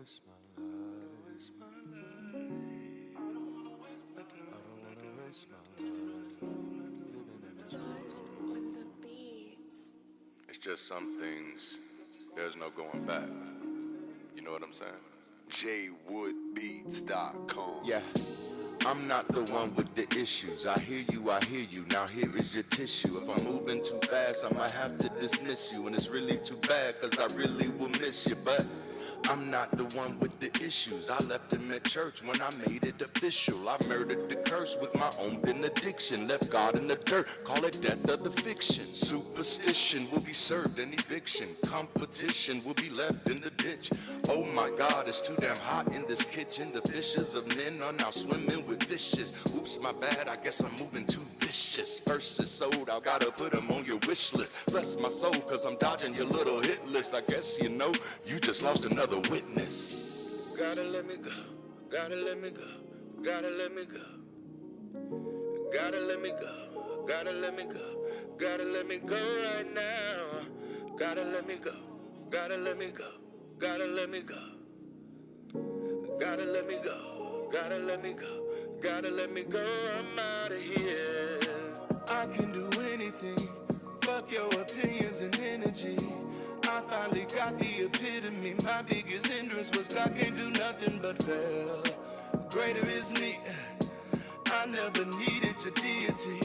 waste my life. I don't wanna waste my life. I don't wanna waste my life. Living in this world. On the beats. It's just some things, there's no going back. You know what I'm saying? jwoodbeats.com. Yeah, I'm not the one with the issues. I hear you, now here is your tissue. If I'm moving too fast, I might have to dismiss you. And it's really too bad, cause I really will miss you. But I'm not the one with the issues. I left him at church when I made it official. I murdered the curse with my own benediction. Left God in the dirt, call it death of the fiction. Superstition will be served in eviction. Competition will be left in the ditch. Oh my God, it's too damn hot in this kitchen. The fishes of men are now swimming with fishes. Oops, my bad, I guess I'm moving too vicious. Verses sold, I gotta put them on your wish list. Bless my soul, cause I'm dodging your little hit list. I guess you know, you just lost another witness. Gotta let me go, gotta let me go, gotta let me go. Gotta let me go, gotta let me go, gotta let me go right now. Gotta let me go, gotta let me go, gotta let me go. Gotta let me go, gotta let me go, gotta let me go, I'm out of here. I can do anything, fuck your opinions and energy. I finally got the epitome. My biggest hindrance was God can't do nothing but fail. Greater is me, I never needed your deity.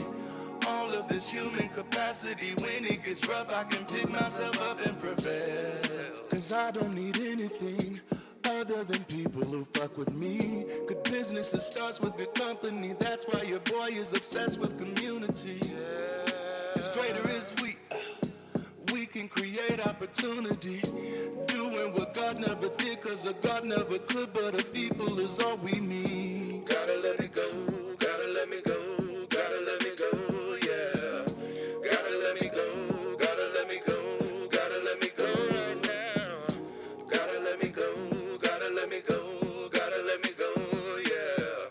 All of this human capacity, when it gets rough, I can pick myself up and prevail. Cause I don't need anything other than people who fuck with me. Good business, it starts with good company. That's why your boy is obsessed with community. Cause greater is we can create opportunity. Doing what God never did, cause a God never could, but a people is all we need. Gotta let me go, gotta let me go, gotta let me go, yeah. Gotta let me go, gotta let me go, gotta let me go right now. Gotta let me go, gotta let me go, gotta let me go, yeah.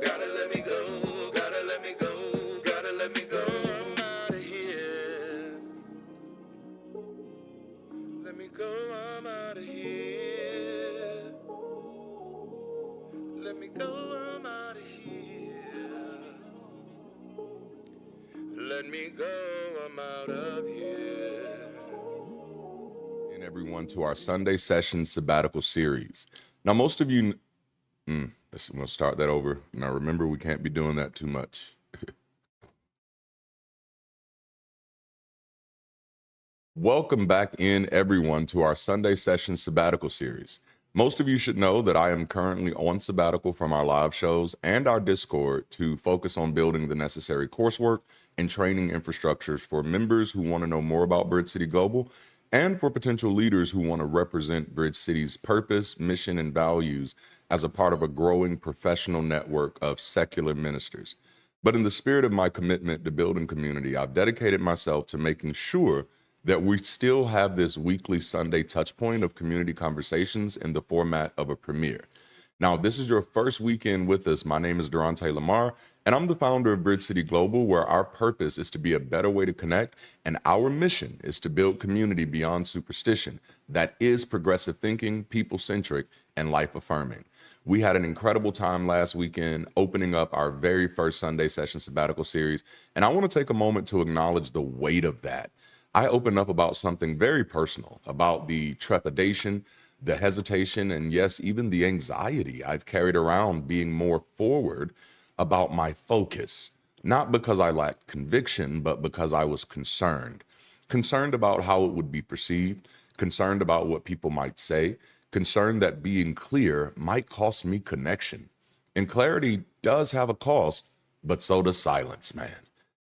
Gotta let me go, gotta let me go, gotta let me go, I'm out of here. Let me go, I'm out of here. Let me go, I'm out of here. Let me go, I'm out of here. And everyone to our Sunday session sabbatical series. Now, most of you, we'll start that over. Now, remember, we can't be doing that too much. Welcome back in, everyone, to our Sunday session sabbatical series. Most of you should know that I am currently on sabbatical from our live shows and our Discord to focus on building the necessary coursework and training infrastructures for members who want to know more about Bridge City Global and for potential leaders who want to represent Bridge City's purpose, mission, and values as a part of a growing professional network of secular ministers. But in the spirit of my commitment to building community, I've dedicated myself to making sure that we still have this weekly Sunday touch point of community conversations in the format of a premiere. Now, if this is your first weekend with us, my name is Darante LaMar, and I'm the founder of Bridge City Global, where our purpose is to be a better way to connect, and our mission is to build community beyond superstition that is progressive thinking, people-centric, and life-affirming. We had an incredible time last weekend opening up our very first Sunday session sabbatical series, and I want to take a moment to acknowledge the weight of that. I opened up about something very personal, about the trepidation, the hesitation, and yes, even the anxiety I've carried around being more forward about my focus, not because I lacked conviction, but because I was concerned. Concerned about how it would be perceived, concerned about what people might say, concerned that being clear might cost me connection. And clarity does have a cost, but so does silence, man.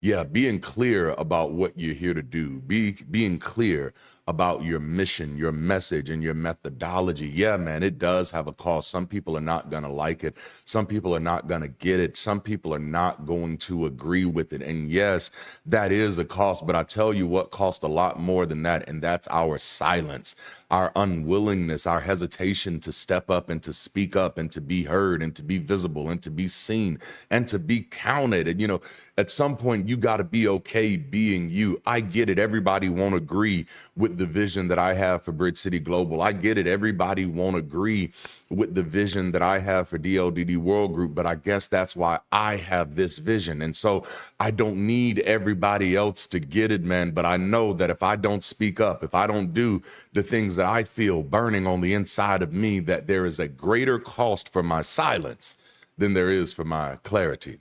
Yeah, being clear about what you're here to do, being clear about your mission, your message, and your methodology. Yeah, man, it does have a cost. Some people are not going to like it. Some people are not going to get it. Some people are not going to agree with it. And yes, that is a cost, but I tell you what costs a lot more than that, and that's our silence, our unwillingness, our hesitation to step up and to speak up and to be heard and to be visible and to be seen and to be counted. And, you know, at some point, you got to be okay being you. I get it. Everybody won't agree with the vision that I have for Bridge City Global. I get it. Everybody won't agree with the vision that I have for DLDD World Group, but I guess that's why I have this vision. And so I don't need everybody else to get it, man. But I know that if I don't speak up, if I don't do the things that I feel burning on the inside of me, that there is a greater cost for my silence than there is for my clarity.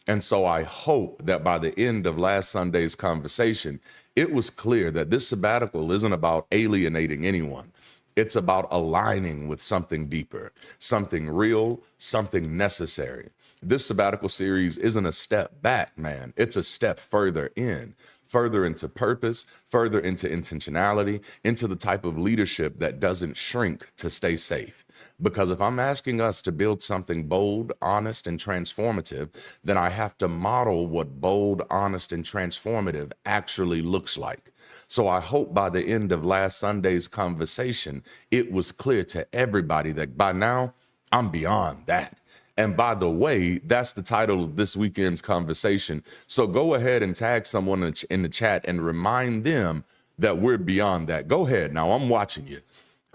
And so I hope that by the end of last Sunday's conversation, it was clear that this sabbatical isn't about alienating anyone. It's about aligning with something deeper, something real, something necessary. This sabbatical series isn't a step back, man. It's a step further into purpose, further into intentionality, into the type of leadership that doesn't shrink to stay safe. Because if I'm asking us to build something bold, honest, and transformative, then I have to model what bold, honest, and transformative actually looks like. So I hope by the end of last Sunday's conversation, it was clear to everybody that by now, I'm beyond that. And by the way, that's the title of this weekend's conversation. So go ahead and tag someone in the chat and remind them that we're beyond that. Go ahead. Now, I'm watching you.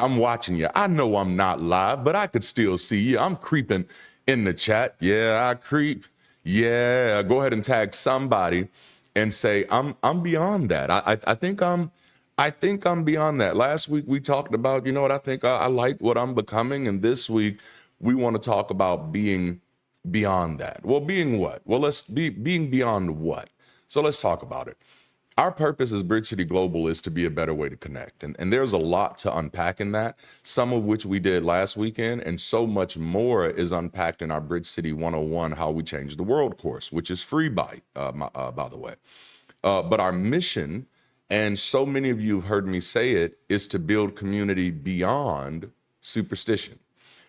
I know I'm not live, but I could still see you. I'm creeping in the chat. Yeah, I creep. Yeah, go ahead and tag somebody and say, I'm beyond that. I think I'm beyond that. Last week we talked about, you know what, I think I like what I'm becoming. And this week we want to talk about being beyond that. Well, being what? Well, being beyond what? So let's talk about it. Our purpose as Bridge City Global is to be a better way to connect. And there's a lot to unpack in that, some of which we did last weekend, and so much more is unpacked in our Bridge City 101, How We Change the World course, which is free by the way. But our mission, and so many of you have heard me say it, is to build community beyond superstition.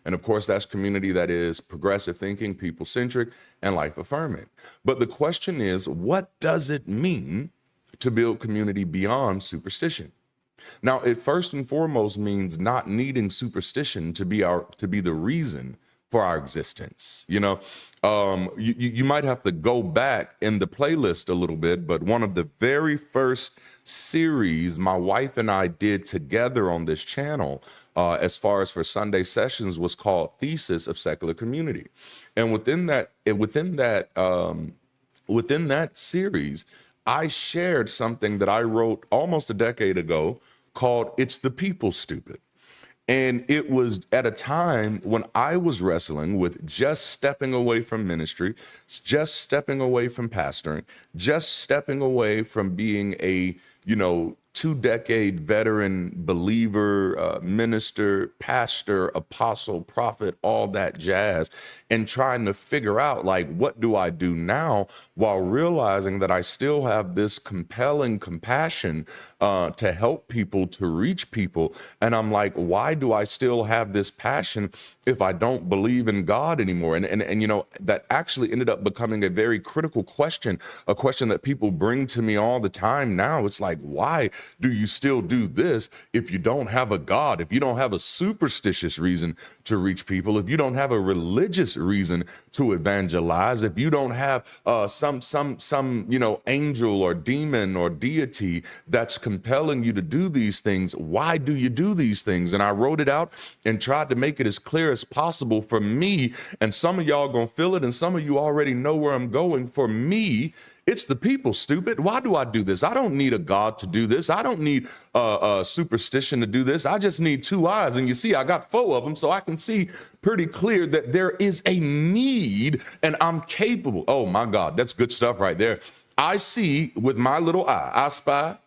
And of course, that's community that is progressive thinking, people-centric, and life-affirming. But the question is, what does it mean to build community beyond superstition? Now, it first and foremost means not needing superstition to be the reason for our existence. You know, you might have to go back in the playlist a little bit, but one of the very first series my wife and I did together on this channel, as far as for Sunday sessions, was called Thesis of Secular Community. And within that series, I shared something that I wrote almost a decade ago called It's the People, Stupid. And it was at a time when I was wrestling with just stepping away from ministry, just stepping away from pastoring, just stepping away from being a, 2-decade veteran believer, minister, pastor, apostle, prophet, all that jazz, and trying to figure out, like, what do I do now, while realizing that I still have this compelling compassion to help people, to reach people. And I'm like, why do I still have this passion if I don't believe in God anymore? And that actually ended up becoming a very critical question, a question that people bring to me all the time now. It's like, why do you still do this if you don't have a God, if you don't have a superstitious reason to reach people, if you don't have a religious reason to evangelize, if you don't have some angel or demon or deity that's compelling you to do these things? Why do you do these things? And I wrote it out and tried to make it as clear as possible for me. And some of y'all gonna feel it, and some of you already know where I'm going. For me, it's the people, stupid. Why do I do this? I don't need a God to do this. I don't need a superstition to do this. I just need 2 eyes. And you see, I got 4 of them, so I can see pretty clear that there is a need and I'm capable. Oh my God, that's good stuff right there. I see with my little eye, I spy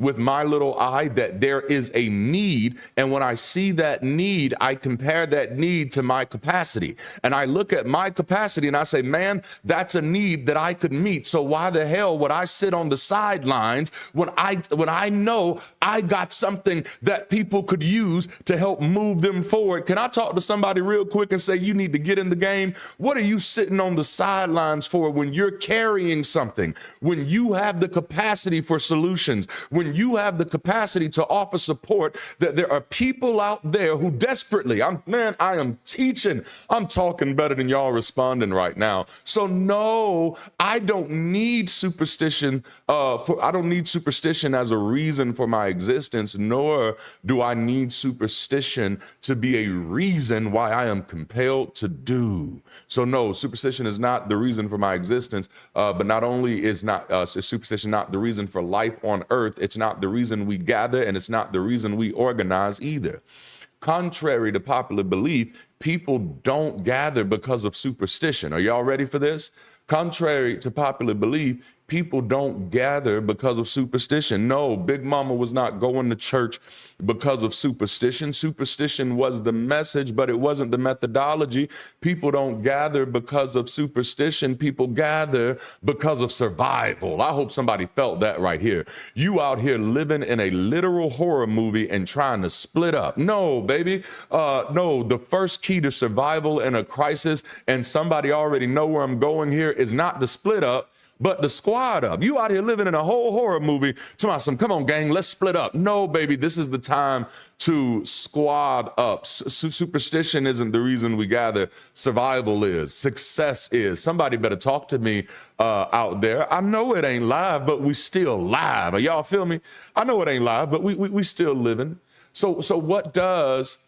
with my little eye that there is a need. And when I see that need, I compare that need to my capacity. And I look at my capacity and I say, man, that's a need that I could meet. So why the hell would I sit on the sidelines when I know I got something that people could use to help move them forward? Can I talk to somebody real quick and say, you need to get in the game? What are you sitting on the sidelines for when you're carrying something, when you have the capacity for solutions, when then you have the capacity to offer support that there are people out there who desperately, I am teaching. I'm talking better than y'all responding right now. So no, I don't need superstition. I don't need superstition as a reason for my existence, nor do I need superstition to be a reason why I am compelled to do. So no, superstition is not the reason for my existence, but not only is superstition not the reason for life on earth, it's not the reason we gather, and it's not the reason we organize either. Contrary to popular belief, people don't gather because of superstition. Are y'all ready for this? Contrary to popular belief, people don't gather because of superstition. No, Big Mama was not going to church because of superstition. Superstition was the message, but it wasn't the methodology. People don't gather because of superstition. People gather because of survival. I hope somebody felt that right here. You out here living in a literal horror movie and trying to split up. No, baby. No, the first key to survival in a crisis, and somebody already know where I'm going here, is not to split up, but the squad up. You out here living in a whole horror movie. Come on, gang, let's split up. No, baby, this is the time to squad up. Superstition isn't the reason we gather. Survival is. Success is. Somebody better talk to me out there. I know it ain't live, but we still live. Are y'all feel me? I know it ain't live, but we still living. So what does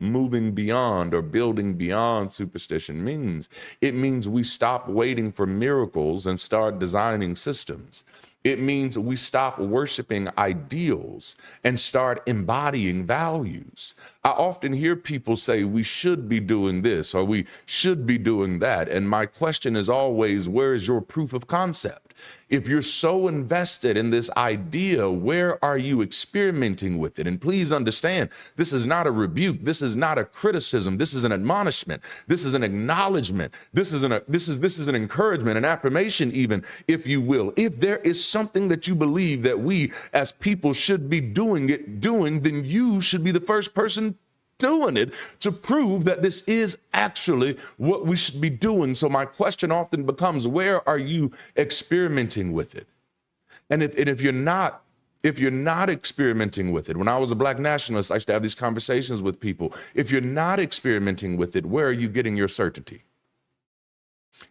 moving beyond or building beyond superstition means? It means we stop waiting for miracles and start designing systems. It means we stop worshiping ideals and start embodying values. I often hear people say we should be doing this or we should be doing that. And my question is always, where is your proof of concept? If you're so invested in this idea, where are you experimenting with it? And please understand, this is not a rebuke. This is not a criticism. This is an admonishment. This is an acknowledgement. This is an encouragement, an affirmation even, if you will. If there is something that you believe that we as people should be doing, then you should be the first person doing it to prove that this is actually what we should be doing. So my question often becomes, where are you experimenting with it? And if you're not experimenting with it, when I was a Black nationalist, I used to have these conversations with people. If you're not experimenting with it, where are you getting your certainty?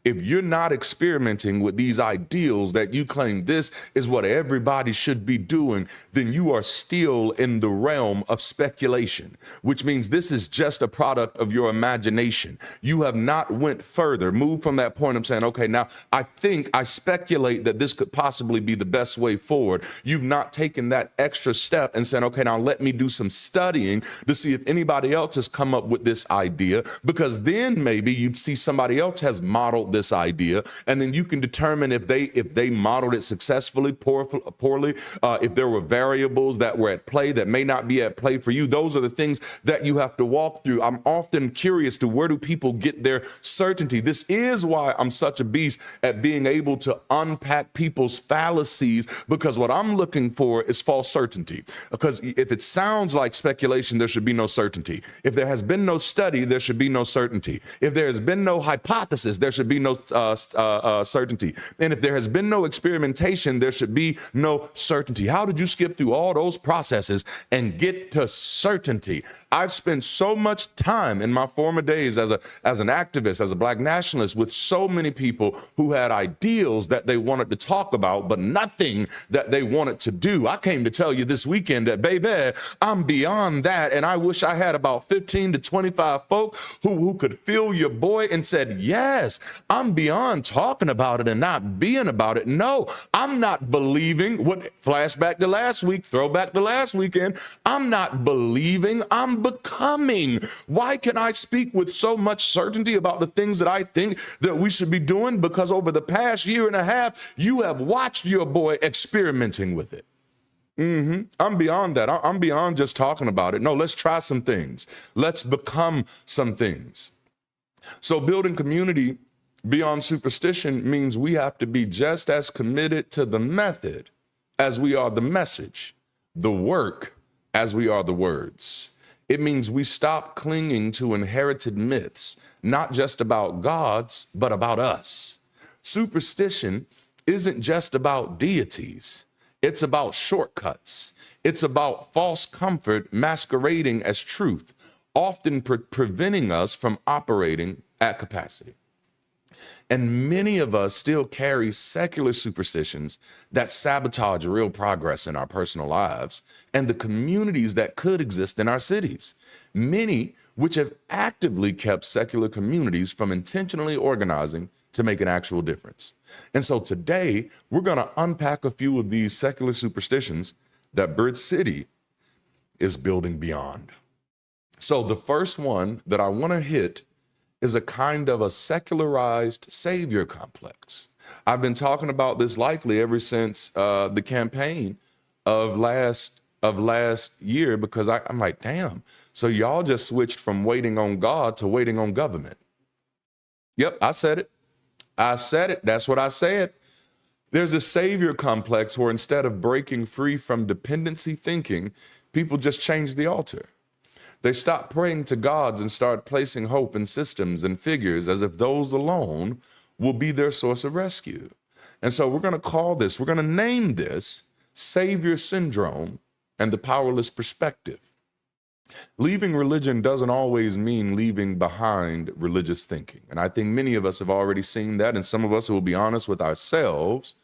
If you're not experimenting with these ideals that you claim this is what everybody should be doing, then you are still in the realm of speculation, which means this is just a product of your imagination. You have not went further, moved from that point of saying, okay, now I speculate that this could possibly be the best way forward. You've not taken that extra step and said, okay, now let me do some studying to see if anybody else has come up with this idea, because then maybe you'd see somebody else has modeled this idea, and then you can determine if they modeled it successfully, poorly, if there were variables that were at play that may not be at play for you. Those are the things that you have to walk through. I'm often curious to where do people get their certainty. This is why I'm such a beast at being able to unpack people's fallacies, because what I'm looking for is false certainty. Because if it sounds like speculation, there should be no certainty. If there has been no study, there should be no certainty. If there has been no hypothesis, there should be no certainty. And if there has been no experimentation, there should be no certainty. How did you skip through all those processes and get to certainty? I've spent so much time in my former days as an activist, as a Black nationalist, with so many people who had ideals that they wanted to talk about, but nothing that they wanted to do. I came to tell you this weekend that, baby, I'm beyond that. And I wish I had about 15 to 25 folk who could feel your boy and said, yes, I'm beyond talking about it and not being about it. No, I'm not believing what flashback to last week, throwback to last weekend. I'm not believing, I'm becoming. Why can I speak with so much certainty about the things that I think that we should be doing? Because over the past year and a half, you have watched your boy experimenting with it. I'm beyond that. I'm beyond just talking about it. No, let's try some things. Let's become some things. So building community beyond superstition means we have to be just as committed to the method as we are the message, the work as we are the words. It means we stop clinging to inherited myths, not just about gods, but about us. Superstition isn't just about deities. It's about shortcuts. It's about false comfort masquerading as truth, often preventing us from operating at capacity. And many of us still carry secular superstitions that sabotage real progress in our personal lives and the communities that could exist in our cities. Many which have actively kept secular communities from intentionally organizing to make an actual difference. And so today, we're going to unpack a few of these secular superstitions that Bird City is building beyond. So the first one that I want to hit is a kind of a secularized savior complex. I've been talking about this likely ever since the campaign of last year, because I'm like, damn, so y'all just switched from waiting on God to waiting on government. Yep, I said it. That's what I said. There's a savior complex where instead of breaking free from dependency thinking, people just change the altar. They stop praying to gods and start placing hope in systems and figures as if those alone will be their source of rescue. And so we're going to name this Savior Syndrome and the Powerless Perspective. Leaving religion doesn't always mean leaving behind religious thinking. And I think many of us have already seen that. And some of us who will be honest with ourselves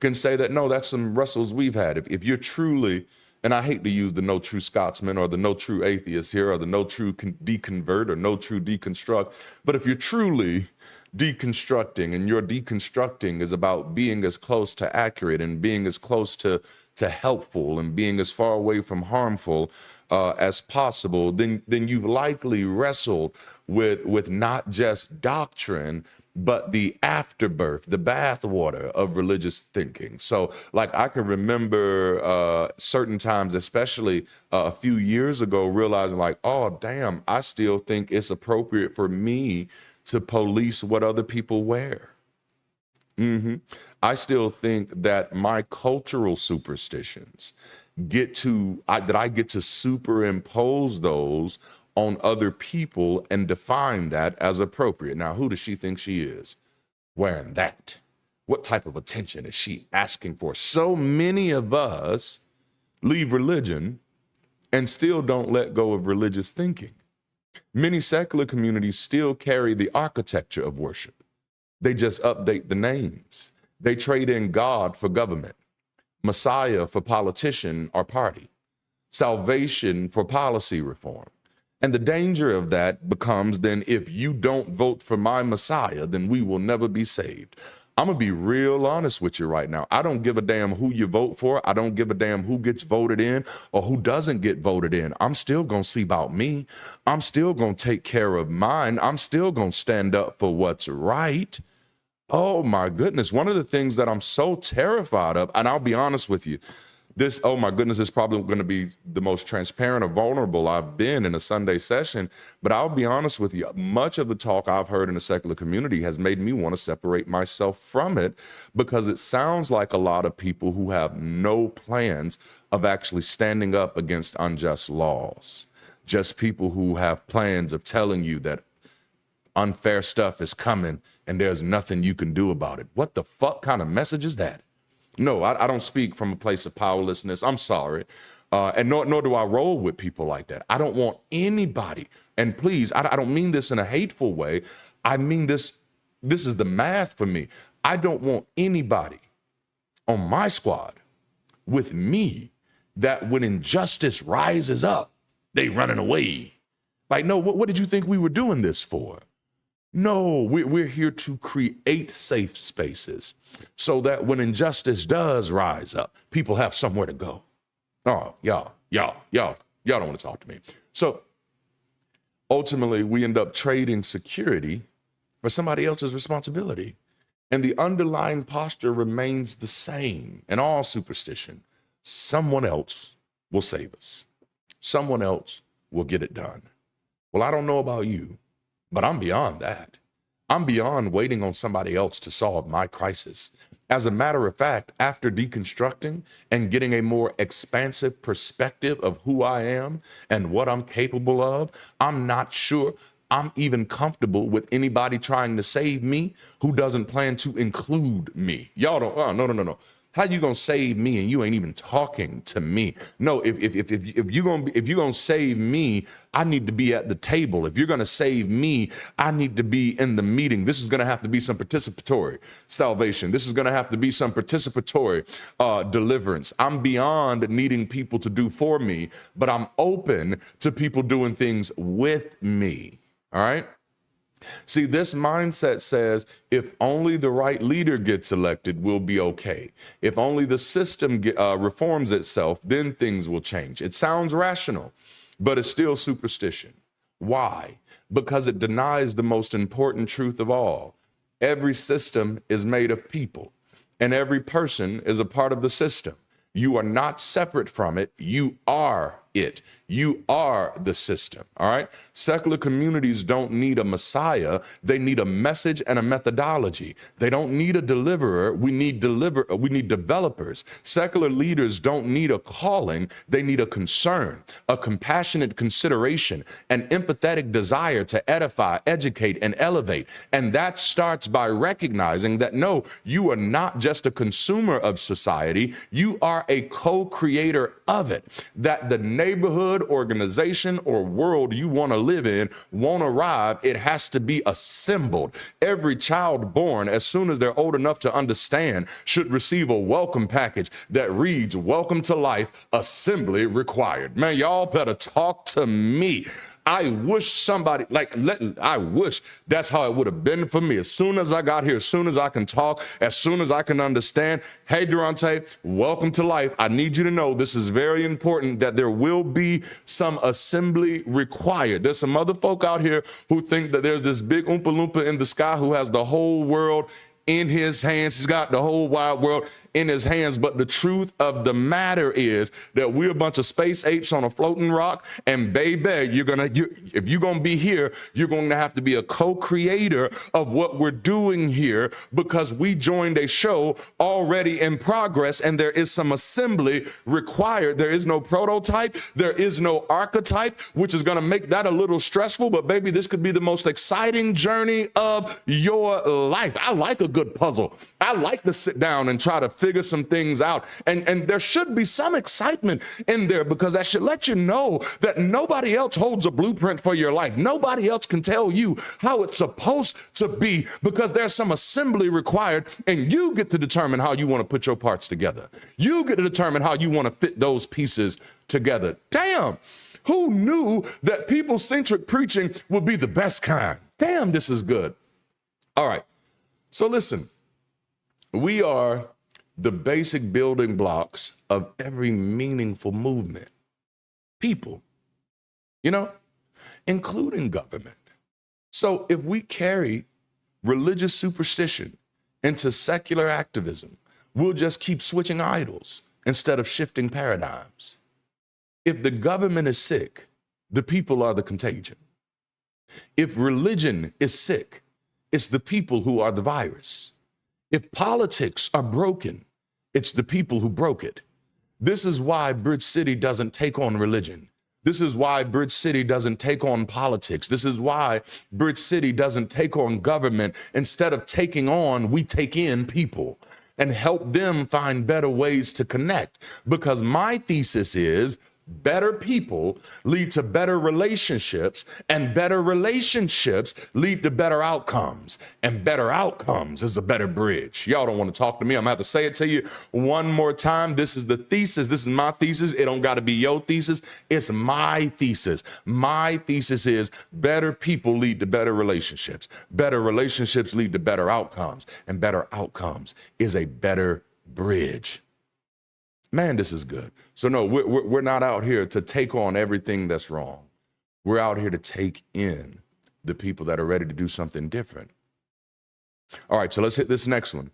can say that, no, that's some wrestles we've had. If you're truly, and I hate to use the no true Scotsman or the no true atheist here or the no true deconvert or no true deconstruct, but if you're truly deconstructing and your deconstructing is about being as close to accurate and being as close to helpful and being as far away from harmful as possible, then you've likely wrestled with not just doctrine, but the afterbirth, the bathwater of religious thinking. So like I can remember certain times, especially a few years ago, realizing like, oh, damn, I still think it's appropriate for me to police what other people wear. I still think that my cultural superstitions I get to superimpose those on other people and define that as appropriate. Now, who does she think she is wearing that? What type of attention is she asking for? So many of us leave religion and still don't let go of religious thinking. Many secular communities still carry the architecture of worship. They just update the names. They trade in God for government, Messiah for politician or party, salvation for policy reform. And the danger of that becomes then, if you don't vote for my Messiah, then we will never be saved. I'm going to be real honest with you right now. I don't give a damn who you vote for. I don't give a damn who gets voted in or who doesn't get voted in. I'm still going to see about me. I'm still going to take care of mine. I'm still going to stand up for what's right. Oh my goodness. One of the things that I'm so terrified of, and I'll be honest with you, this, oh my goodness, is probably going to be the most transparent or vulnerable I've been in a Sunday session. But I'll be honest with you, much of the talk I've heard in the secular community has made me want to separate myself from it, because it sounds like a lot of people who have no plans of actually standing up against unjust laws. Just people who have plans of telling you that unfair stuff is coming and there's nothing you can do about it. What the fuck kind of message is that? No, I don't speak from a place of powerlessness. I'm sorry. And nor do I roll with people like that. I don't want anybody, and please, I don't mean this in a hateful way. I mean this is the math for me. I don't want anybody on my squad with me that when injustice rises up, they running away. Like, no, what did you think we were doing this for? No, we're here to create safe spaces so that when injustice does rise up, people have somewhere to go. Oh, y'all don't want to talk to me. So ultimately, we end up trading security for somebody else's responsibility. And the underlying posture remains the same in all superstition. Someone else will save us. Someone else will get it done. Well, I don't know about you, but I'm beyond that. I'm beyond waiting on somebody else to solve my crisis. As a matter of fact, after deconstructing and getting a more expansive perspective of who I am and what I'm capable of, I'm not sure I'm even comfortable with anybody trying to save me who doesn't plan to include me. Y'all don't, oh, no. How you gonna save me and you ain't even talking to me? No, if you're gonna save me, I need to be at the table. If you're gonna save me, I need to be in the meeting. This is gonna have to be some participatory salvation. This is gonna have to be some participatory deliverance. I'm beyond needing people to do for me, but I'm open to people doing things with me. All right. See, this mindset says if only the right leader gets elected, we'll be okay. If only the system reforms itself, then things will change. It sounds rational, but it's still superstition. Why? Because it denies the most important truth of all. Every system is made of people, and every person is a part of the system. You are not separate from it. You are it. You are the system. All right. Secular communities don't need a messiah. They need a message and a methodology. They don't need a deliverer. We need developers. Secular leaders don't need a calling. They need a concern, a compassionate consideration, an empathetic desire to edify, educate, and elevate. And that starts by recognizing that no, you are not just a consumer of society. You are a co-creator of it. That the neighborhood, organization, or world you want to live in won't arrive. It has to be assembled. Every child born, as soon as they're old enough to understand, should receive a welcome package that reads, "Welcome to life, assembly required." Man, y'all better talk to me. I wish somebody, I wish that's how it would have been for me. As soon as I got here, as soon as I can talk, as soon as I can understand, hey, Darante, welcome to life. I need you to know this is very important that there will be some assembly required. There's some other folk out here who think that there's this big Oompa Loompa in the sky who has the whole world in his hands. He's got the whole wide world in his hands. But the truth of the matter is that we're a bunch of space apes on a floating rock. And baby, if you're going to be here, you're going to have to be a co-creator of what we're doing here, because we joined a show already in progress and there is some assembly required. There is no prototype. There is no archetype, which is going to make that a little stressful. But baby, this could be the most exciting journey of your life. I like a good puzzle. I like to sit down and try to figure some things out. And there should be some excitement in there, because that should let you know that nobody else holds a blueprint for your life. Nobody else can tell you how it's supposed to be, because there's some assembly required, and you get to determine how you want to put your parts together. You get to determine how you want to fit those pieces together. Damn, who knew that people-centric preaching would be the best kind? Damn, this is good. All right. So listen, we are the basic building blocks of every meaningful movement. People, including government. So if we carry religious superstition into secular activism, we'll just keep switching idols instead of shifting paradigms. If the government is sick, the people are the contagion. If religion is sick, it's the people who are the virus. If politics are broken, it's the people who broke it. This is why Bridge City doesn't take on religion. This is why Bridge City doesn't take on politics. This is why Bridge City doesn't take on government. Instead of taking on, we take in people and help them find better ways to connect. Because my thesis is better people lead to better relationships, and better relationships lead to better outcomes, and better outcomes is a better bridge. Y'all don't want to talk to me. I'm gonna have to say it to you one more time. This is the thesis. This is my thesis. It don't got to be your thesis. It's my thesis. My thesis is better people lead to better relationships. Better relationships lead to better outcomes, and better outcomes is a better bridge. Man, this is good. So no, we're not out here to take on everything that's wrong. We're out here to take in the people that are ready to do something different. All right, so let's hit this next one,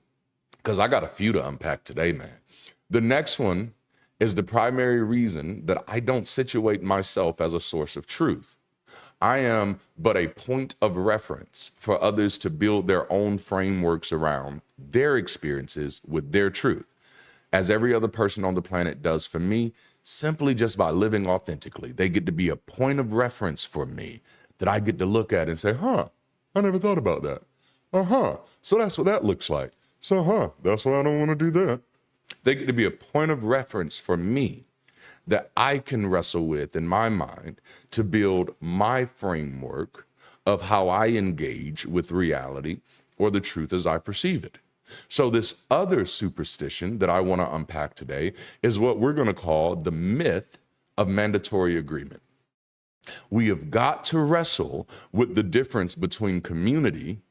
because I got a few to unpack today, man. The next one is the primary reason that I don't situate myself as a source of truth. I am but a point of reference for others to build their own frameworks around their experiences with their truth, as every other person on the planet does for me, simply just by living authentically. They get to be a point of reference for me. that I get to look at and say, I never thought about that. So that's what that looks like. So, that's why I don't want to do that. They get to be a point of reference for me that I can wrestle with in my mind to build my framework of how I engage with reality or the truth as I perceive it. So this other superstition that I want to unpack today is what we're going to call the myth of mandatory agreement. We have got to wrestle with the difference between community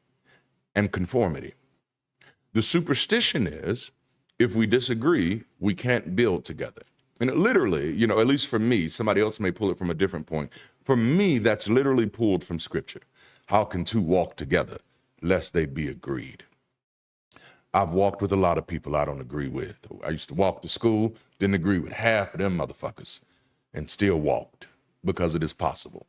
and conformity. The superstition is, if we disagree, we can't build together. And it literally, at least for me, somebody else may pull it from a different point. For me, that's literally pulled from scripture. How can two walk together lest they be agreed? I've walked with a lot of people I don't agree with. I used to walk to school, didn't agree with half of them motherfuckers, and still walked because it is possible.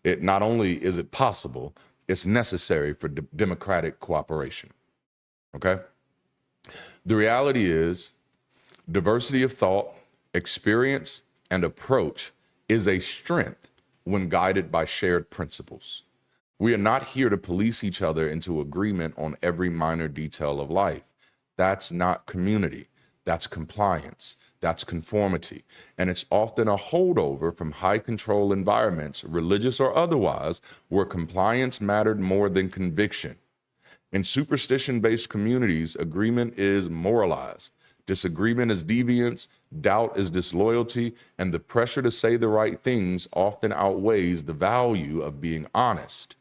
It not only is it possible, it's necessary for democratic cooperation. Okay? The reality is diversity of thought, experience, and approach is a strength when guided by shared principles. We are not here to police each other into agreement on every minor detail of life. That's not community. That's compliance. That's conformity. And it's often a holdover from high control environments, religious or otherwise, where compliance mattered more than conviction. In superstition-based communities, agreement is moralized. Disagreement is deviance, doubt is disloyalty, and the pressure to say the right things often outweighs the value of being honest.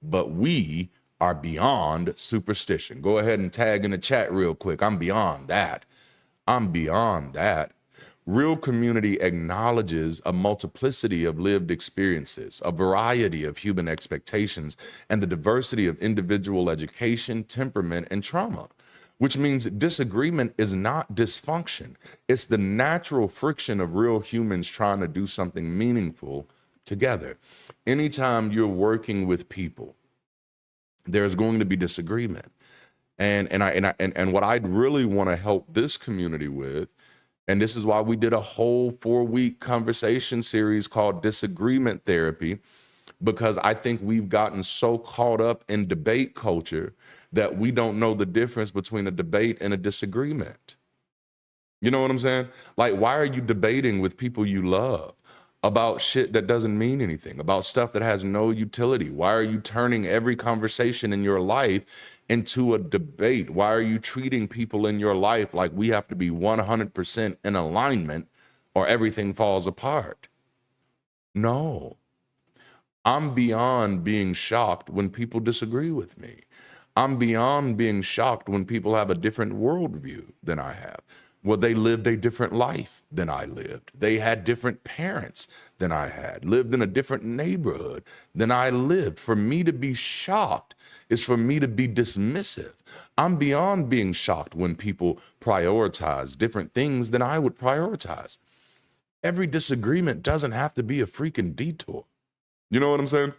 But we are beyond superstition. Go ahead and tag in the chat real quick. I'm beyond that. I'm beyond that. Real community acknowledges a multiplicity of lived experiences, a variety of human expectations, and the diversity of individual education, temperament, and trauma, which means disagreement is not dysfunction. It's the natural friction of real humans trying to do something meaningful together. Anytime you're working with people, there's going to be disagreement. And what I'd really want to help this community with, and this is why we did a whole 4-week conversation series called Disagreement Therapy, because I think we've gotten so caught up in debate culture that we don't know the difference between a debate and a disagreement. You know what I'm saying? Like, why are you debating with people you love about shit that doesn't mean anything, about stuff that has no utility? Why are you turning every conversation in your life into a debate? Why are you treating people in your life like we have to be 100% in alignment or everything falls apart? No. I'm beyond being shocked when people disagree with me. I'm beyond being shocked when people have a different worldview than I have. Well, they lived a different life than I lived. They had different parents than I had, lived in a different neighborhood than I lived. For me to be shocked is for me to be dismissive. I'm beyond being shocked when people prioritize different things than I would prioritize. Every disagreement doesn't have to be a freaking detour. You know what I'm saying?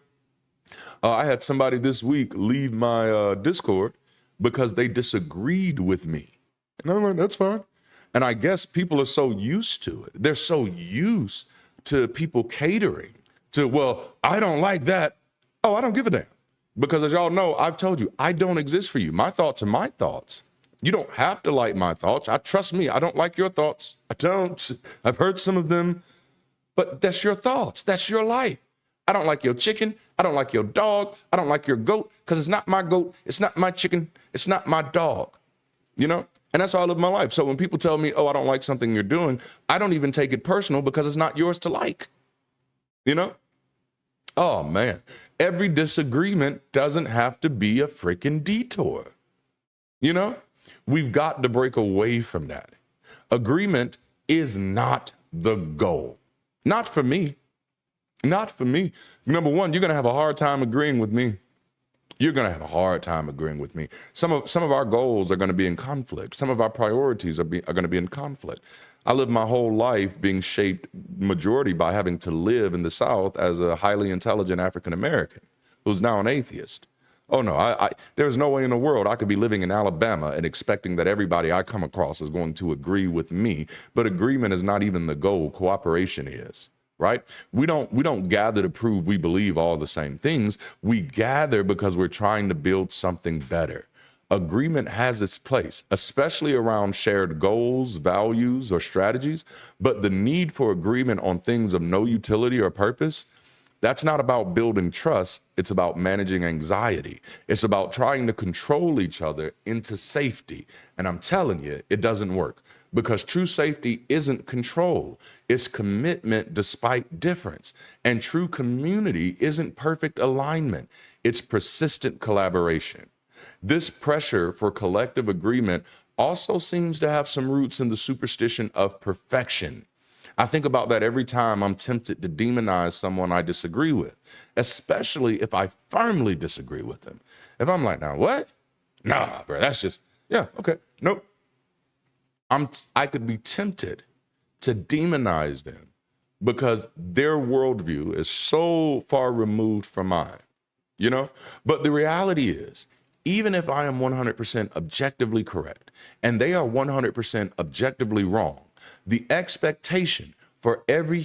I had somebody this week leave my Discord because they disagreed with me. And I'm like, that's fine. And I guess people are so used to it. They're so used to people catering to, well, I don't like that. Oh, I don't give a damn. Because as y'all know, I've told you, I don't exist for you. My thoughts are my thoughts. You don't have to like my thoughts. Trust me, I don't like your thoughts. I don't. I've heard some of them, but that's your thoughts. That's your life. I don't like your chicken. I don't like your dog. I don't like your goat because it's not my goat. It's not my chicken. It's not my dog. You know? And that's how I live my life. So when people tell me, oh, I don't like something you're doing, I don't even take it personal because it's not yours to like. You know? Oh, man. Every disagreement doesn't have to be a freaking detour. You know? We've got to break away from that. Agreement is not the goal. Not for me. Not for me. Number one, you're going to have a hard time agreeing with me. You're going to have a hard time agreeing with me. Some of our goals are going to be in conflict. Some of our priorities are going to be in conflict. I lived my whole life being shaped majority by having to live in the South as a highly intelligent African American who's now an atheist. Oh no, there's no way in the world I could be living in Alabama and expecting that everybody I come across is going to agree with me. But agreement is not even the goal. Cooperation is. right? We don't gather to prove we believe all the same things. We gather because we're trying to build something better. Agreement has its place, especially around shared goals, values, or strategies. But the need for agreement on things of no utility or purpose, that's not about building trust. It's about managing anxiety. It's about trying to control each other into safety. And I'm telling you, it doesn't work, because true safety isn't control. It's commitment despite difference. And true community isn't perfect alignment. It's persistent collaboration. This pressure for collective agreement also seems to have some roots in the superstition of perfection. I think about that every time I'm tempted to demonize someone I disagree with, especially if I firmly disagree with them. If I'm like, now what? Nah, bro, that's just, yeah, okay, nope. I could be tempted to demonize them because their worldview is so far removed from mine, you know? But the reality is, even if I am 100% objectively correct and they are 100% objectively wrong, the expectation for every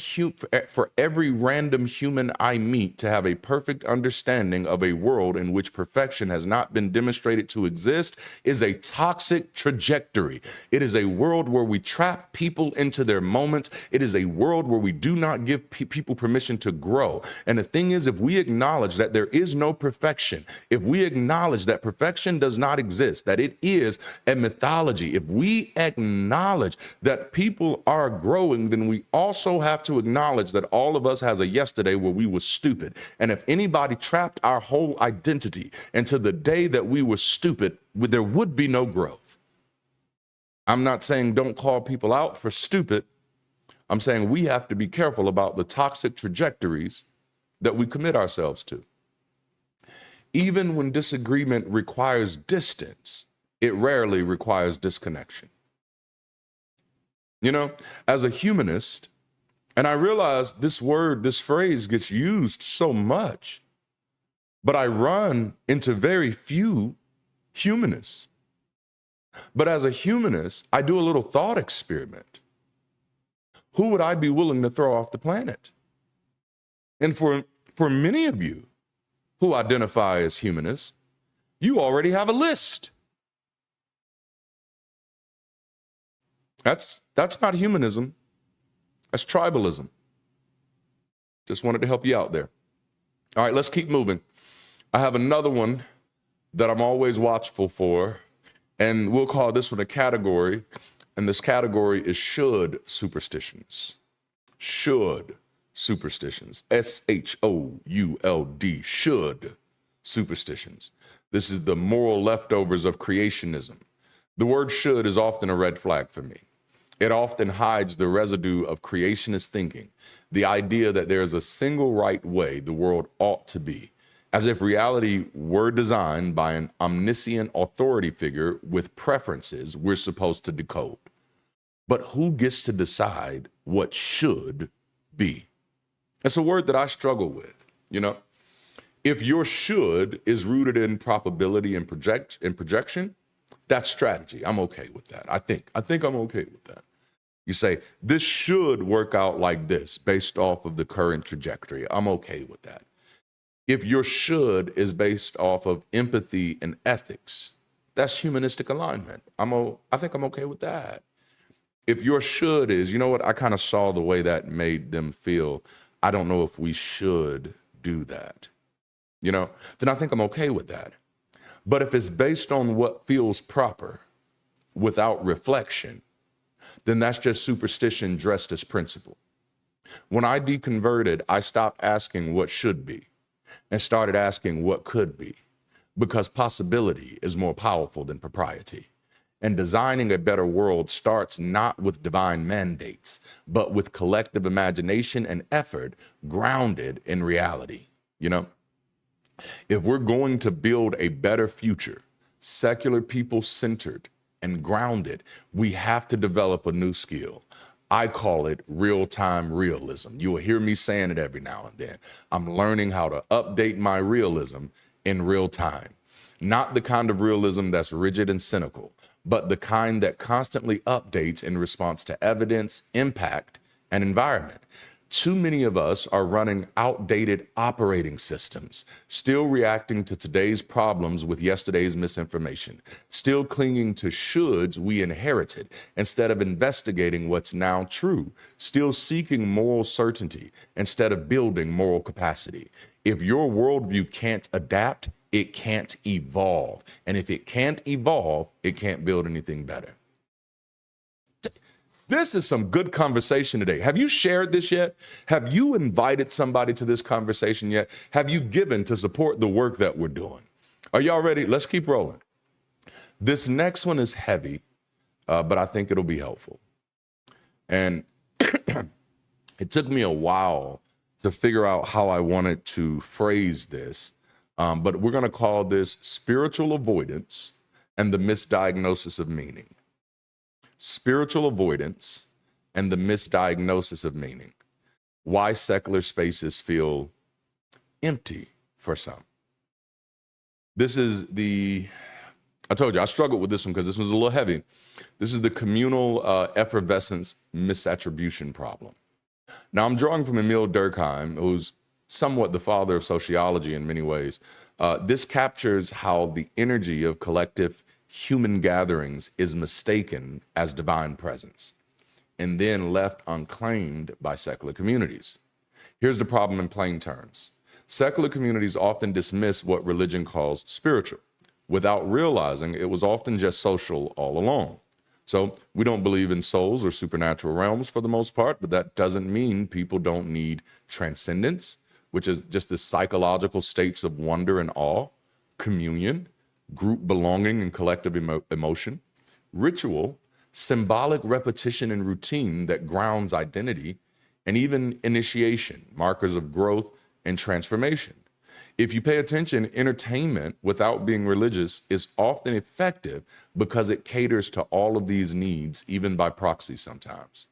random human I meet to have a perfect understanding of a world in which perfection has not been demonstrated to exist is a toxic trajectory. It is a world where we trap people into their moments. It is a world where we do not give people permission to grow. And the thing is, if we acknowledge that there is no perfection, if we acknowledge that perfection does not exist, that it is a mythology, if we acknowledge that people are growing, then we also have to acknowledge that all of us has a yesterday where we were stupid. And if anybody trapped our whole identity into the day that we were stupid, there would be no growth. I'm not saying don't call people out for stupid. I'm saying we have to be careful about the toxic trajectories that we commit ourselves to. Even when disagreement requires distance, it rarely requires disconnection. You know, as a humanist, and I realize this phrase gets used so much, but I run into very few humanists. But as a humanist, I do a little thought experiment. Who would I be willing to throw off the planet? And for many of you who identify as humanists, you already have a list. That's not humanism. That's tribalism. Just wanted to help you out there. All right, let's keep moving. I have another one that I'm always watchful for, and we'll call this one a category, and this category is should superstitions. Should superstitions. SHOULD, should superstitions. This is the moral leftovers of creationism. The word should is often a red flag for me. It often hides the residue of creationist thinking, the idea that there's a single right way the world ought to be, as if reality were designed by an omniscient authority figure with preferences we're supposed to decode. But who gets to decide what should be? It's a word that I struggle with, you know? If your should is rooted in probability and projection, that's strategy. I'm okay with that. I think I'm okay with that. You say, this should work out like this based off of the current trajectory. I'm okay with that. If your should is based off of empathy and ethics, that's humanistic alignment. I think I'm okay with that. If your should is, you know what, I kind of saw the way that made them feel. I don't know if we should do that, you know, then I think I'm okay with that. But if it's based on what feels proper without reflection, then that's just superstition dressed as principle. When I deconverted, I stopped asking what should be and started asking what could be, because possibility is more powerful than propriety. And designing a better world starts not with divine mandates, but with collective imagination and effort grounded in reality, you know? If we're going to build a better future, secular people-centered and grounded, we have to develop a new skill. I call it real-time realism. You will hear me saying it every now and then. I'm learning how to update my realism in real time. Not the kind of realism that's rigid and cynical, but the kind that constantly updates in response to evidence, impact, and environment. Too many of us are running outdated operating systems, still reacting to today's problems with yesterday's misinformation, still clinging to shoulds we inherited instead of investigating what's now true, still seeking moral certainty instead of building moral capacity. If your worldview can't adapt, it can't evolve. And if it can't evolve, it can't build anything better. This is some good conversation today. Have you shared this yet? Have you invited somebody to this conversation yet? Have you given to support the work that we're doing? Are y'all ready? Let's keep rolling. This next one is heavy, but I think it'll be helpful. And it took me a while to figure out how I wanted to phrase this, but we're going to call this spiritual avoidance and the misdiagnosis of meaning. Spiritual avoidance and the misdiagnosis of meaning. Why secular spaces feel empty for some. This is I told you, I struggled with this one because this one's a little heavy. This is the communal effervescence misattribution problem. Now, I'm drawing from Emil Durkheim, who's somewhat the father of sociology in many ways. This captures how the energy of collective human gatherings is mistaken as divine presence and then left unclaimed by secular communities. Here's the problem in plain terms. Secular communities often dismiss what religion calls spiritual without realizing it was often just social all along. So we don't believe in souls or supernatural realms for the most part, but that doesn't mean people don't need transcendence, which is just the psychological states of wonder and awe, communion, group belonging and collective emotion, ritual, symbolic repetition and routine that grounds identity, and even initiation, markers of growth and transformation. If you pay attention, entertainment without being religious is often effective because it caters to all of these needs, even by proxy sometimes.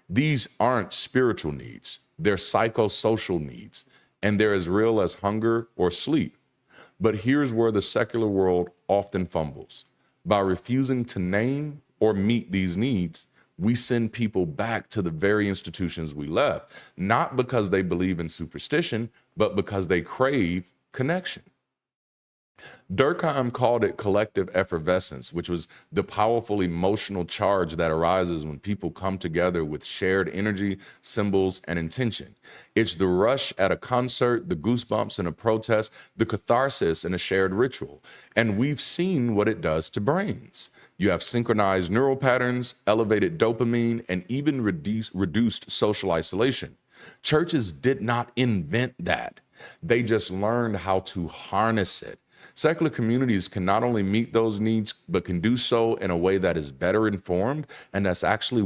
These aren't spiritual needs, they're psychosocial needs, and they're as real as hunger or sleep. But here's where the secular world often fumbles. By refusing to name or meet these needs, we send people back to the very institutions we left, not because they believe in superstition, but because they crave connection. Durkheim called it collective effervescence, which was the powerful emotional charge that arises when people come together with shared energy, symbols, and intention. It's the rush at a concert, the goosebumps in a protest, the catharsis in a shared ritual. And we've seen what it does to brains. You have synchronized neural patterns, elevated dopamine, and even reduced social isolation. Churches did not invent that. They just learned how to harness it. Secular communities can not only meet those needs, but can do so in a way that is better informed and that's actually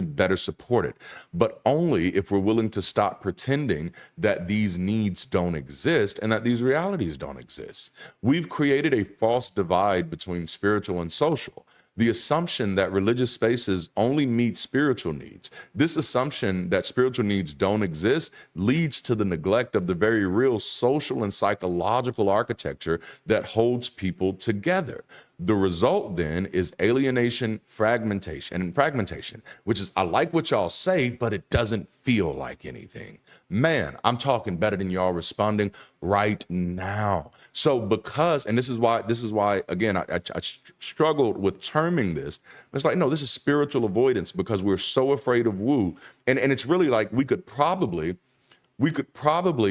better supported, but only if we're willing to stop pretending that these needs don't exist and that these realities don't exist. We've created a false divide between spiritual and social. The assumption that religious spaces only meet spiritual needs. This assumption that spiritual needs don't exist leads to the neglect of the very real social and psychological architecture that holds people together. The result then is alienation, fragmentation, which is, I like what y'all say, but it doesn't feel like anything. Man, I'm talking better than y'all responding right now. So and this is why, again, I struggled with terming this. It's like, no, this is spiritual avoidance because we're so afraid of woo. And it's really like we could probably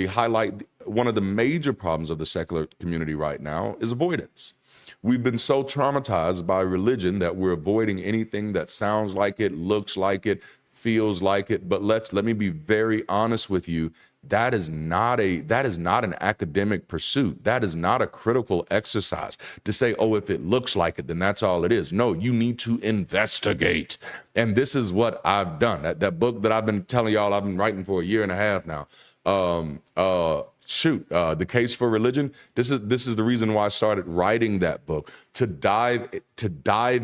highlight one of the major problems of the secular community right now is avoidance. We've been so traumatized by religion that we're avoiding anything that sounds like it, looks like it, feels like it. But let me be very honest with you. That is not an academic pursuit. That is not a critical exercise to say, oh, if it looks like it, then that's all it is. No, you need to investigate. And this is what I've done. That book that I've been telling y'all I've been writing for a year and a half now. The Case for Religion. This is the reason why I started writing that book, to dive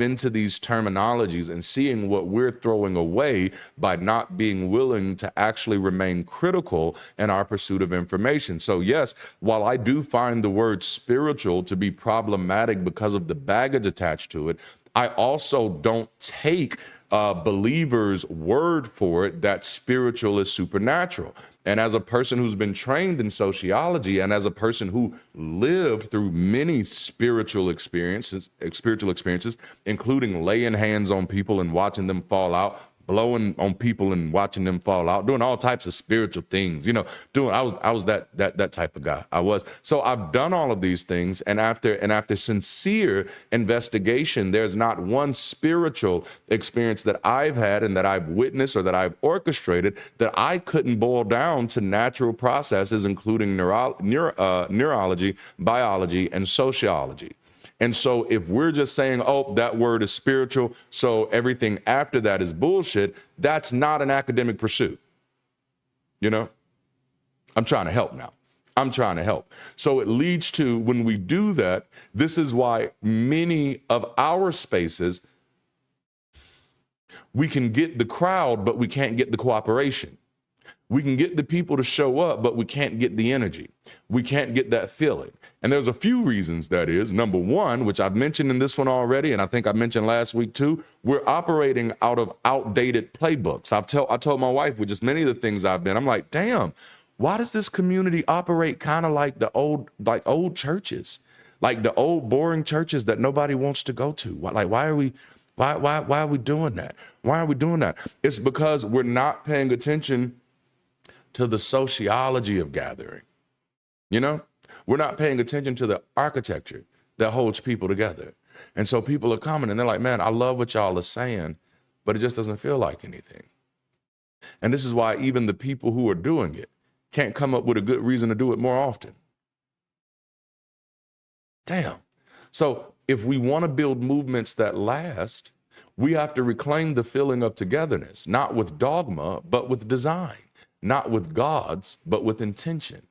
into these terminologies and seeing what we're throwing away by not being willing to actually remain critical in our pursuit of information. So yes, while I do find the word spiritual to be problematic because of the baggage attached to it, I also don't take believers' word for it that spiritual is supernatural. And as a person who's been trained in sociology and as a person who lived through many spiritual experiences, including laying hands on people and watching them fall out, blowing on people and watching them fall out, doing all types of spiritual things, I was that type of guy. I was. So I've done all of these things, and after sincere investigation, there's not one spiritual experience that I've had and that I've witnessed or that I've orchestrated that I couldn't boil down to natural processes, including neurology, biology, and sociology. And so if we're just saying, oh, that word is spiritual, so everything after that is bullshit, that's not an academic pursuit. I'm trying to help now. I'm trying to help. So it leads to, when we do that, this is why many of our spaces, we can get the crowd, but we can't get the cooperation. We can get the people to show up, but we can't get the energy. We can't get that feeling. And there's a few reasons that is. Number one, which I've mentioned in this one already, and I think I mentioned last week too, we're operating out of outdated playbooks. I told my wife with just many of the things I've been, I'm like, damn, why does this community operate kind of like the old churches, like the old boring churches that nobody wants to go to? Why are we doing that? Why are we doing that? It's because we're not paying attention to the sociology of gathering. We're not paying attention to the architecture that holds people together. And so people are coming and they're like, man, I love what y'all are saying, but it just doesn't feel like anything. And this is why even the people who are doing it can't come up with a good reason to do it more often. Damn. So if we want to build movements that last, we have to reclaim the feeling of togetherness, not with dogma, but with design. Not with gods, but with intention.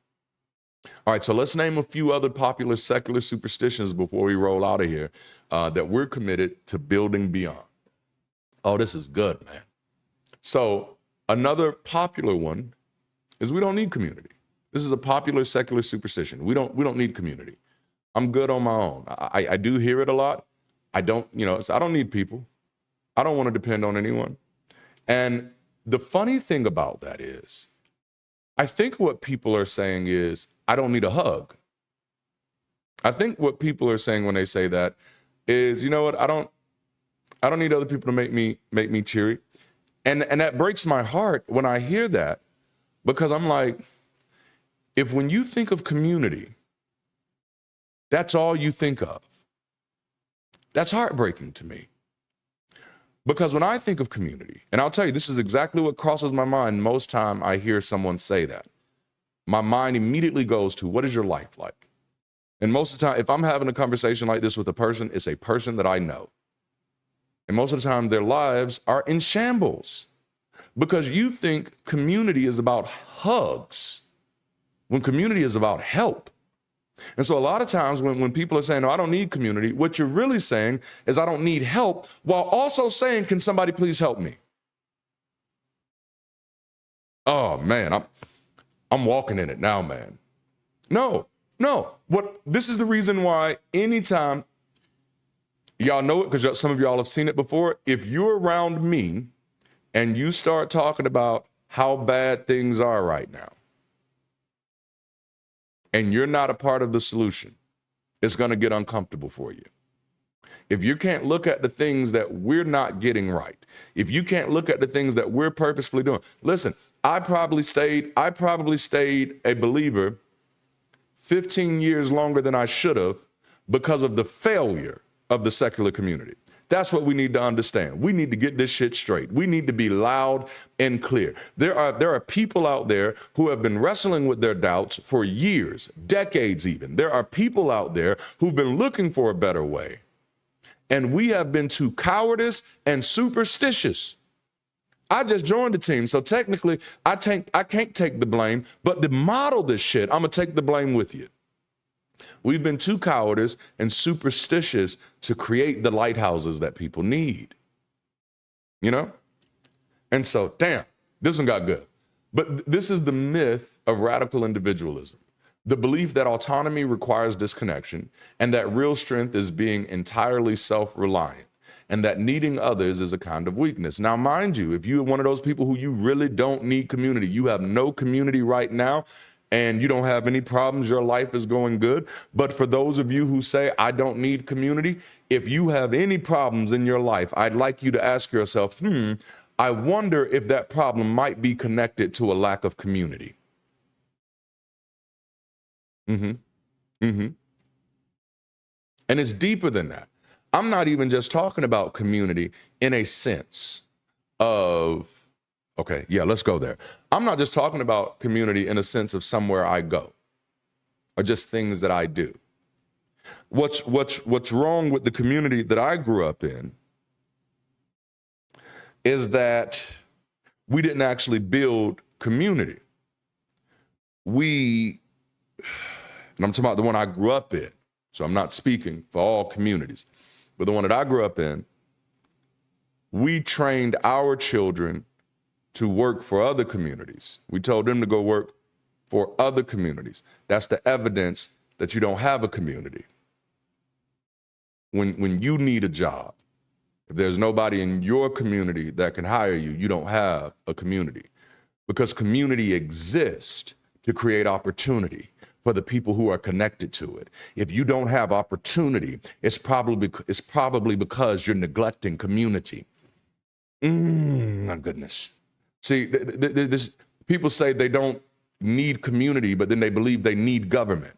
All right, so let's name a few other popular secular superstitions before we roll out of here that we're committed to building beyond. Oh, this is good, man. So another popular one is we don't need community. This is a popular secular superstition. We don't need community. I'm good on my own. I do hear it a lot. I don't need people. I don't want to depend on anyone. And the funny thing about that is, I think what people are saying is, I don't need a hug. I think what people are saying when they say that is, you know what, I don't need other people to make me cheery. And that breaks my heart when I hear that, because I'm like, if when you think of community, that's all you think of, that's heartbreaking to me. Because when I think of community, and I'll tell you, this is exactly what crosses my mind most time I hear someone say that. My mind immediately goes to, what is your life like? And most of the time, if I'm having a conversation like this with a person, it's a person that I know. And most of the time, their lives are in shambles. Because you think community is about hugs, when community is about help. And so a lot of times when people are saying, no, I don't need community, what you're really saying is I don't need help, while also saying, can somebody please help me? Oh, man, I'm walking in it now, man. No. This is the reason why anytime, y'all know it because some of y'all have seen it before, if you're around me and you start talking about how bad things are right now, and you're not a part of the solution, it's going to get uncomfortable for you. If you can't look at the things that we're not getting right, if you can't look at the things that we're purposefully doing, listen, I probably stayed a believer 15 years longer than I should have because of the failure of the secular community. That's what we need to understand. We need to get this shit straight. We need to be loud and clear. There are people out there who have been wrestling with their doubts for years, decades even. There are people out there who've been looking for a better way. And we have been too cowardice and superstitious. I just joined the team, so technically I can't take the blame, but to model this shit, I'm gonna take the blame with you. We've been too cowardice and superstitious to create the lighthouses that people need. And so, damn, this one got good. But this is the myth of radical individualism. The belief that autonomy requires disconnection and that real strength is being entirely self-reliant. and that needing others is a kind of weakness. Now, mind you, if you're one of those people who you really don't need community, you have no community right now, and you don't have any problems, your life is going good. But for those of you who say, I don't need community, if you have any problems in your life, I'd like you to ask yourself, I wonder if that problem might be connected to a lack of community. And it's deeper than that. I'm not even just talking about community in a sense of, okay, yeah, let's go there. I'm not just talking about community in a sense of somewhere I go or just things that I do. What's wrong with the community that I grew up in is that we didn't actually build community. And I'm talking about the one I grew up in, so I'm not speaking for all communities, but the one that I grew up in, we trained our children to work for other communities. We told them to go work for other communities. That's the evidence that you don't have a community. When you need a job, if there's nobody in your community that can hire you, you don't have a community, because community exists to create opportunity for the people who are connected to it. If you don't have opportunity, it's probably because you're neglecting community. My goodness. See, people say they don't need community, but then they believe they need government,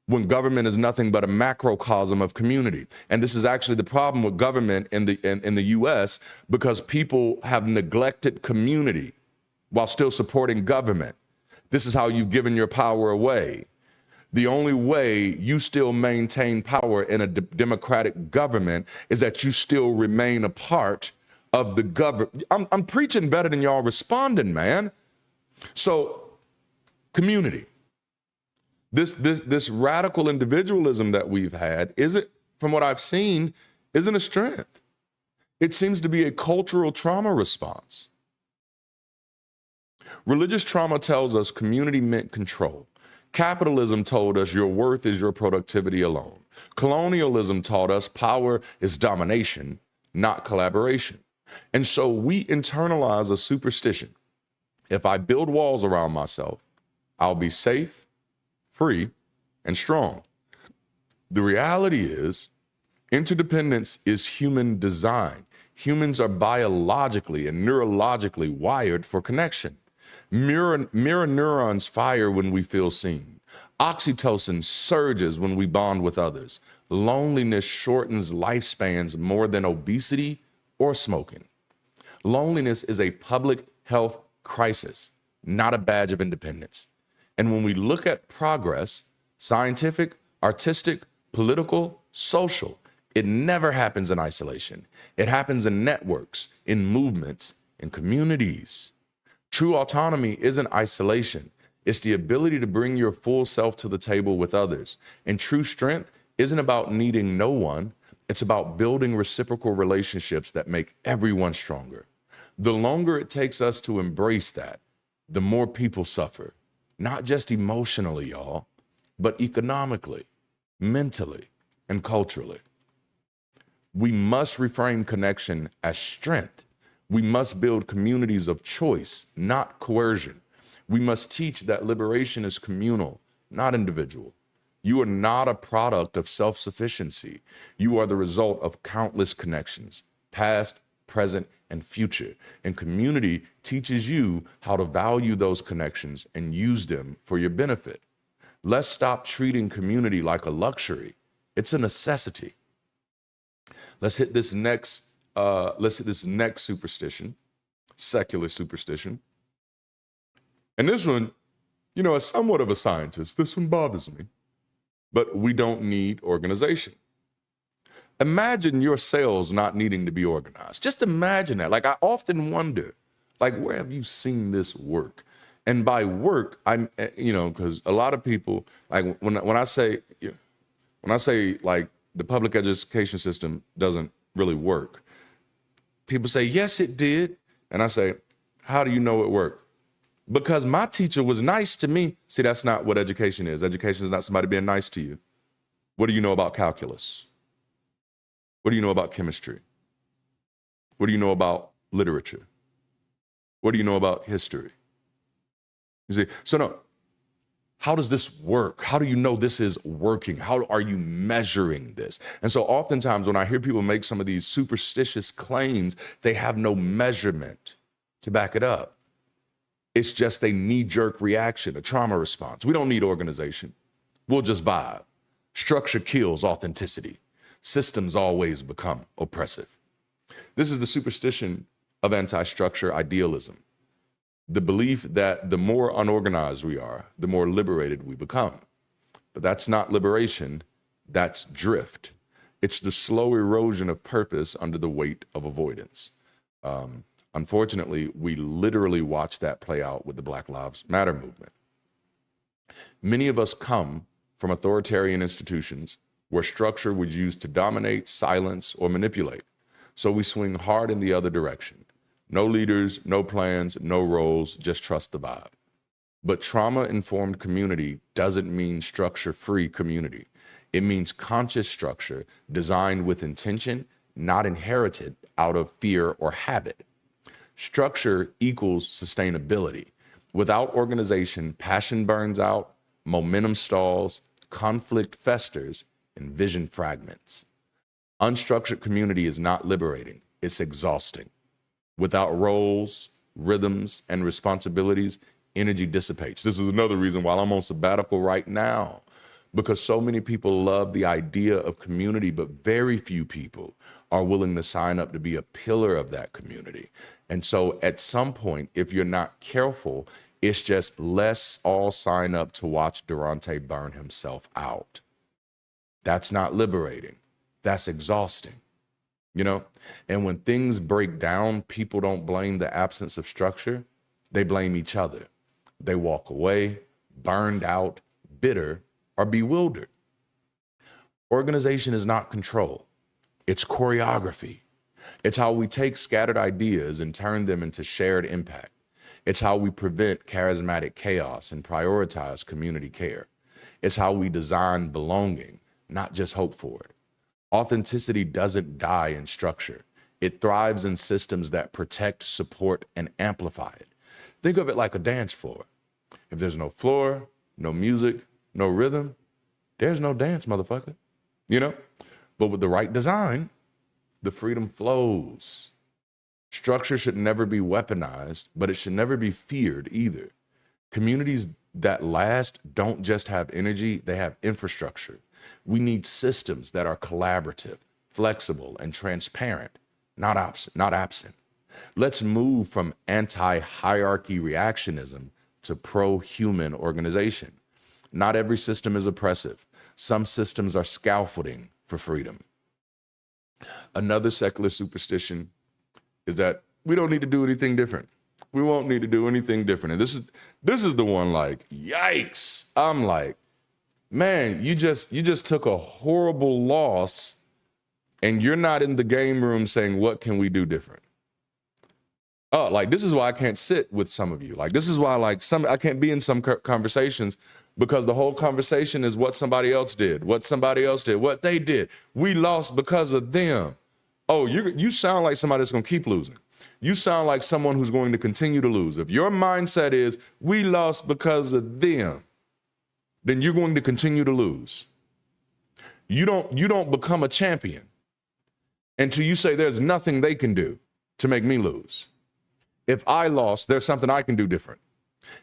when government is nothing but a macrocosm of community. And this is actually the problem with government in the US, because people have neglected community while still supporting government. This is how you've given your power away. The only way you still maintain power in a democratic government is that you still remain a part of the government. I'm preaching better than y'all responding, man. So, community. This radical individualism that we've had isn't, from what I've seen, isn't a strength. It seems to be a cultural trauma response. Religious trauma tells us community meant control. Capitalism told us your worth is your productivity alone. Colonialism taught us power is domination, not collaboration. And so we internalize a superstition. If I build walls around myself, I'll be safe, free, and strong. The reality is, interdependence is human design. Humans are biologically and neurologically wired for connection. Mirror neurons fire when we feel seen. Oxytocin surges when we bond with others. Loneliness shortens lifespans more than obesity or smoking. Loneliness is a public health crisis, not a badge of independence. And when we look at progress, scientific, artistic, political, social, it never happens in isolation. It happens in networks, in movements, in communities. True autonomy isn't isolation. It's the ability to bring your full self to the table with others. And true strength isn't about needing no one. It's about building reciprocal relationships that make everyone stronger. The longer it takes us to embrace that, the more people suffer. Not just emotionally, y'all, but economically, mentally, and culturally. We must reframe connection as strength. We must build communities of choice, not coercion. We must teach that liberation is communal, not individual. You are not a product of self-sufficiency. You are the result of countless connections, past, present, and future. And community teaches you how to value those connections and use them for your benefit. Let's stop treating community like a luxury. It's a necessity. Let's hit this next superstition, secular superstition. And this one, as somewhat of a scientist, this one bothers me. But we don't need organization. Imagine your cells not needing to be organized. Just imagine that. Like, I often wonder, where have you seen this work? And by work, I'm, because a lot of people, when I say the public education system doesn't really work, people say, yes, it did. And I say, how do you know it worked? Because my teacher was nice to me. See, that's not what education is. Education is not somebody being nice to you. What do you know about calculus? What do you know about chemistry? What do you know about literature? What do you know about history? You see, so no, how does this work? How do you know this is working? How are you measuring this? And so oftentimes when I hear people make some of these superstitious claims, they have no measurement to back it up. It's just a knee-jerk reaction, a trauma response. We don't need organization. We'll just vibe. Structure kills authenticity. Systems always become oppressive. This is the superstition of anti-structure idealism. The belief that the more unorganized we are, the more liberated we become. But that's not liberation, that's drift. It's the slow erosion of purpose under the weight of avoidance. Unfortunately, we literally watch that play out with the Black Lives Matter movement. Many of us come from authoritarian institutions where structure was used to dominate, silence, or manipulate. So we swing hard in the other direction. No leaders, no plans, no roles, just trust the vibe. But trauma-informed community doesn't mean structure-free community. It means conscious structure designed with intention, not inherited out of fear or habit. Structure equals sustainability. Without organization, passion burns out, momentum stalls, conflict festers, and vision fragments. Unstructured community is not liberating, it's exhausting. Without roles, rhythms, and responsibilities, energy dissipates. This is another reason why I'm on sabbatical right now, because so many people love the idea of community, but very few people are willing to sign up to be a pillar of that community. And so at some point, if you're not careful, it's just let's all sign up to watch Darante burn himself out. That's not liberating. That's exhausting, you know? And when things break down, people don't blame the absence of structure. They blame each other. They walk away, burned out, bitter, or bewildered. Organization is not control. It's choreography. It's how we take scattered ideas and turn them into shared impact. It's how we prevent charismatic chaos and prioritize community care. It's how we design belonging, not just hope for it. Authenticity doesn't die in structure. It thrives in systems that protect, support, and amplify it. Think of it like a dance floor. If there's no floor, no music, no rhythm, there's no dance, motherfucker. You know? But with the right design, the freedom flows. Structure should never be weaponized, but it should never be feared either. Communities that last don't just have energy, they have infrastructure. We need systems that are collaborative, flexible, and transparent, not absent. Let's move from anti-hierarchy reactionism to pro-human organization. Not every system is oppressive. Some systems are scaffolding for freedom. Another secular superstition is that we don't need to do anything different. We won't need to do anything different. And this is the one, like, yikes. I'm like, man, you just took a horrible loss and you're not in the game room saying, what can we do different? Oh, like, this is why I can't sit with some of you. Like, this is why, like, I can't be in some conversations, because the whole conversation is what somebody else did, what they did. We lost because of them. Oh, you sound like somebody that's going to keep losing. You sound like someone who's going to continue to lose. If your mindset is, we lost because of them, then you're going to continue to lose. You don't become a champion until you say there's nothing they can do to make me lose. If I lost, there's something I can do different.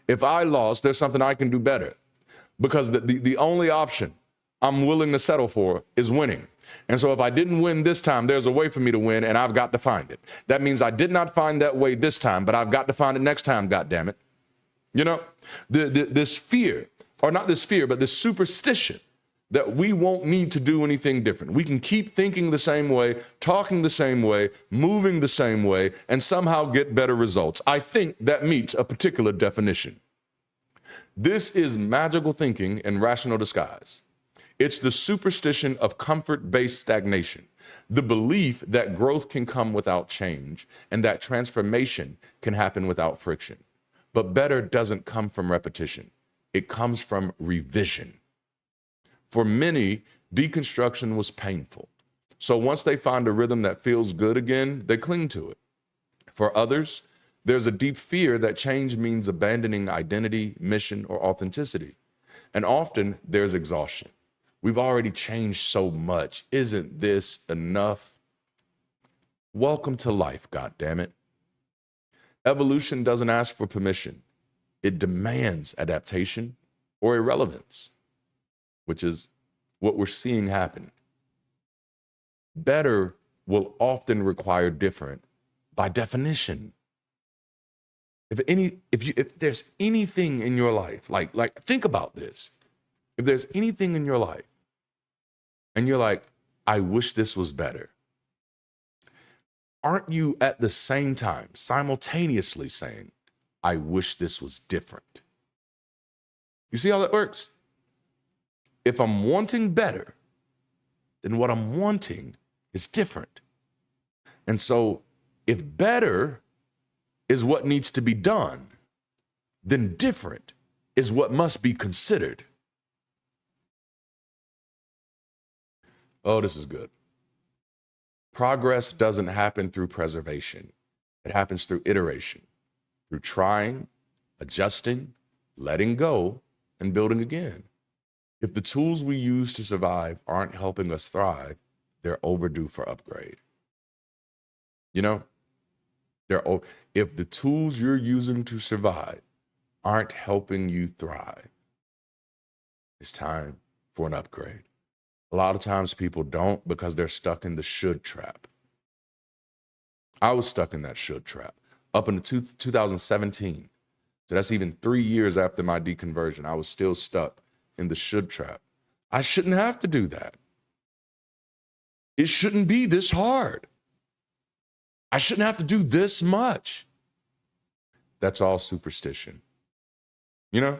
If I lost, there's something I can do better. Because the only option I'm willing to settle for is winning. And so if I didn't win this time, there's a way for me to win, and I've got to find it. That means I did not find that way this time, but I've got to find it next time, goddammit. You know, this fear, or not this fear, but this superstition that we won't need to do anything different. We can keep thinking the same way, talking the same way, moving the same way, and somehow get better results. I think that meets a particular definition. This is magical thinking in rational disguise. It's the superstition of comfort-based stagnation, the belief that growth can come without change and that transformation can happen without friction. But better doesn't come from repetition. It comes from revision. For many, deconstruction was painful. So once they find a rhythm that feels good again, they cling to it. For others, there's a deep fear that change means abandoning identity, mission, or authenticity. And often there's exhaustion. We've already changed so much. Isn't this enough? Welcome to life, goddammit. Evolution doesn't ask for permission. It demands adaptation or irrelevance, which is what we're seeing happen. Better will often require different by definition. If there's anything in your life, like think about this. If there's anything in your life and you're like, I wish this was better, aren't you at the same time simultaneously saying, I wish this was different? You see how that works? If I'm wanting better, then what I'm wanting is different. And so if better is what needs to be done, then different is what must be considered. Oh, this is good. Progress doesn't happen through preservation. It happens through iteration, through trying, adjusting, letting go, and building again. If the tools we use to survive aren't helping us thrive, they're overdue for upgrade. You know, if the tools you're using to survive aren't helping you thrive, it's time for an upgrade. A lot of times people don't because they're stuck in the should trap. I was stuck in that should trap up until 2017. So that's even 3 years after my deconversion. I was still stuck in the should trap. I shouldn't have to do that. It shouldn't be this hard. I shouldn't have to do this much. That's all superstition. You know?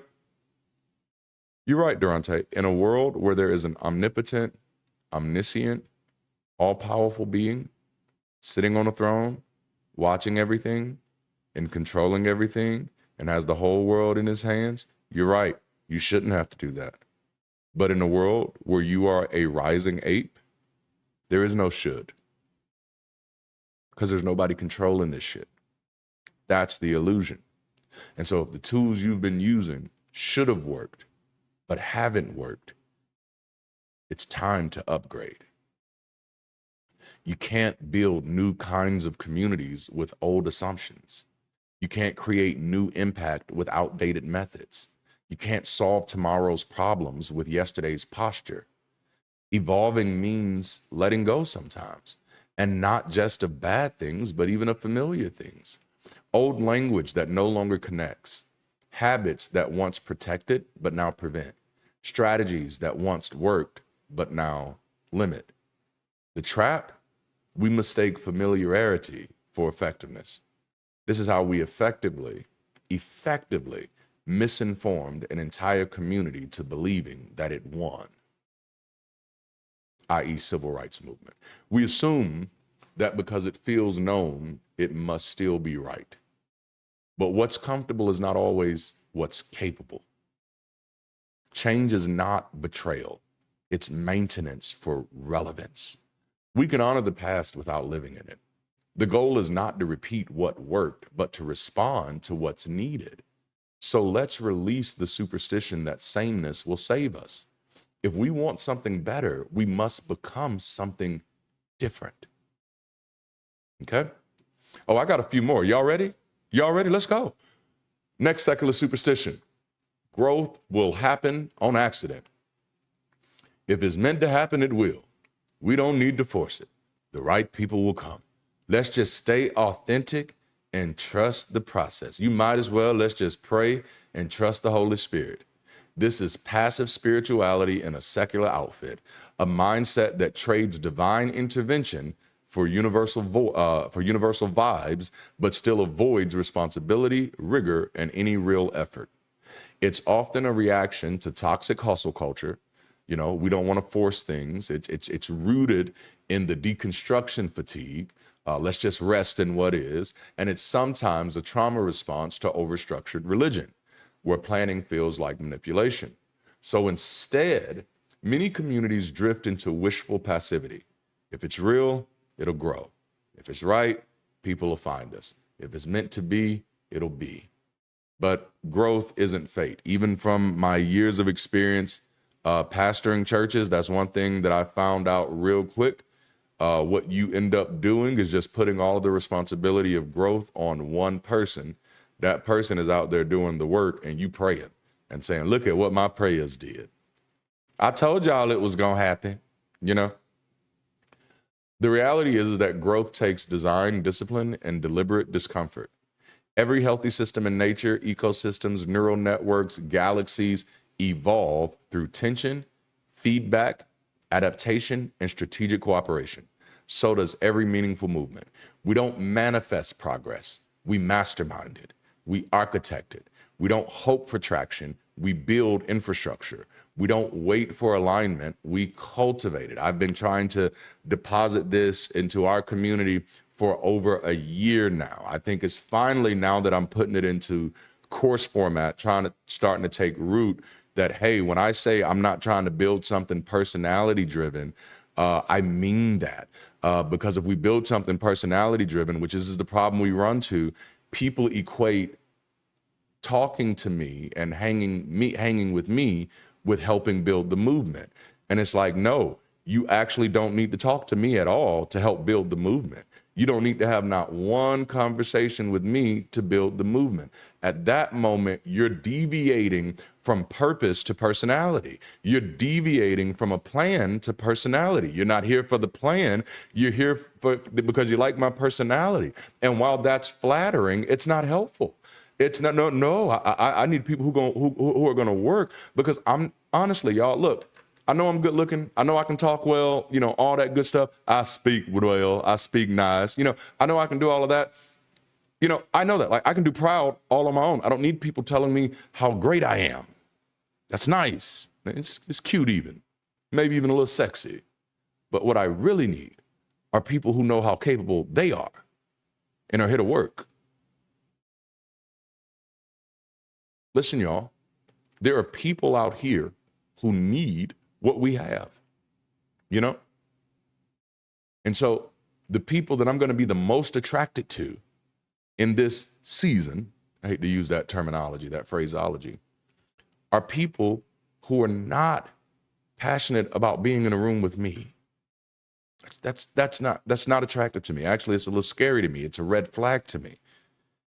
You're right, Darante. In a world where there is an omnipotent, omniscient, all-powerful being sitting on a throne, watching everything and controlling everything and has the whole world in his hands, you're right. You shouldn't have to do that. But in a world where you are a rising ape, there is no should. Because there's nobody controlling this shit. That's the illusion. And so if the tools you've been using should have worked, but haven't worked, it's time to upgrade. You can't build new kinds of communities with old assumptions. You can't create new impact with outdated methods. You can't solve tomorrow's problems with yesterday's posture. Evolving means letting go sometimes, and not just of bad things, but even of familiar things. Old language that no longer connects, habits that once protected but now prevent, strategies that once worked but now limit. The trap, we mistake familiarity for effectiveness. This is how we effectively misinformed an entire community to believing that it won, i.e. civil rights movement. We assume that because it feels known, it must still be right. But what's comfortable is not always what's capable. Change is not betrayal. It's maintenance for relevance. We can honor the past without living in it. The goal is not to repeat what worked, but to respond to what's needed. So let's release the superstition that sameness will save us. If we want something better, we must become something different. Okay? Oh, I got a few more. Y'all ready? Y'all ready? Let's go. Next secular superstition. Growth will happen on accident. If it's meant to happen, it will. We don't need to force it. The right people will come. Let's just stay authentic and trust the process. You might as well, let's just pray and trust the Holy Spirit. This is passive spirituality in a secular outfit, a mindset that trades divine intervention for universal vibes, but still avoids responsibility, rigor, and any real effort. It's often a reaction to toxic hustle culture. You know, we don't want to force things. It's rooted in the deconstruction fatigue. Let's just rest in what is. And it's sometimes a trauma response to overstructured religion, where planning feels like manipulation. So instead, many communities drift into wishful passivity. If it's real, it'll grow. If it's right, people will find us. If it's meant to be, it'll be. But growth isn't fate. Even from my years of experience pastoring churches, that's one thing that I found out real quick. What you end up doing is just putting all of the responsibility of growth on one person. That person is out there doing the work, and you praying and saying, look at what my prayers did. I told y'all it was going to happen, you know? The reality is that growth takes design, discipline, and deliberate discomfort. Every healthy system in nature, ecosystems, neural networks, galaxies evolve through tension, feedback, adaptation, and strategic cooperation. So does every meaningful movement. We don't manifest progress. We mastermind it. We architect it. We don't hope for traction. We build infrastructure. We don't wait for alignment. We cultivate it. I've been trying to deposit this into our community for over a year now. I think it's finally, now that I'm putting it into course format, starting to take root, that, hey, when I say I'm not trying to build something personality driven, I mean that. Because if we build something personality driven, which is the problem we run to, people equate talking to me and hanging with me with helping build the movement. And it's like, no, you actually don't need to talk to me at all to help build the movement. You don't need to have not one conversation with me to build the movement. At that moment, you're deviating from purpose to personality. You're deviating from a plan to personality. You're not here for the plan. You're here because you like my personality. And while that's flattering, it's not helpful. It's not, no. I need people who are going to work, because I'm honestly, y'all, look, I know I'm good looking. I know I can talk well, you know, all that good stuff. I speak well. I speak nice. You know, I know I can do all of that. You know, I know that. Like, I can do proud all on my own. I don't need people telling me how great I am. That's nice. It's cute even. Maybe even a little sexy. But what I really need are people who know how capable they are and are here to work. Listen, y'all, there are people out here who need what we have, you know? And so the people that I'm going to be the most attracted to in this season, I hate to use that terminology, that phraseology, are people who are not passionate about being in a room with me. That's not attractive to me. Actually, it's a little scary to me. It's a red flag to me.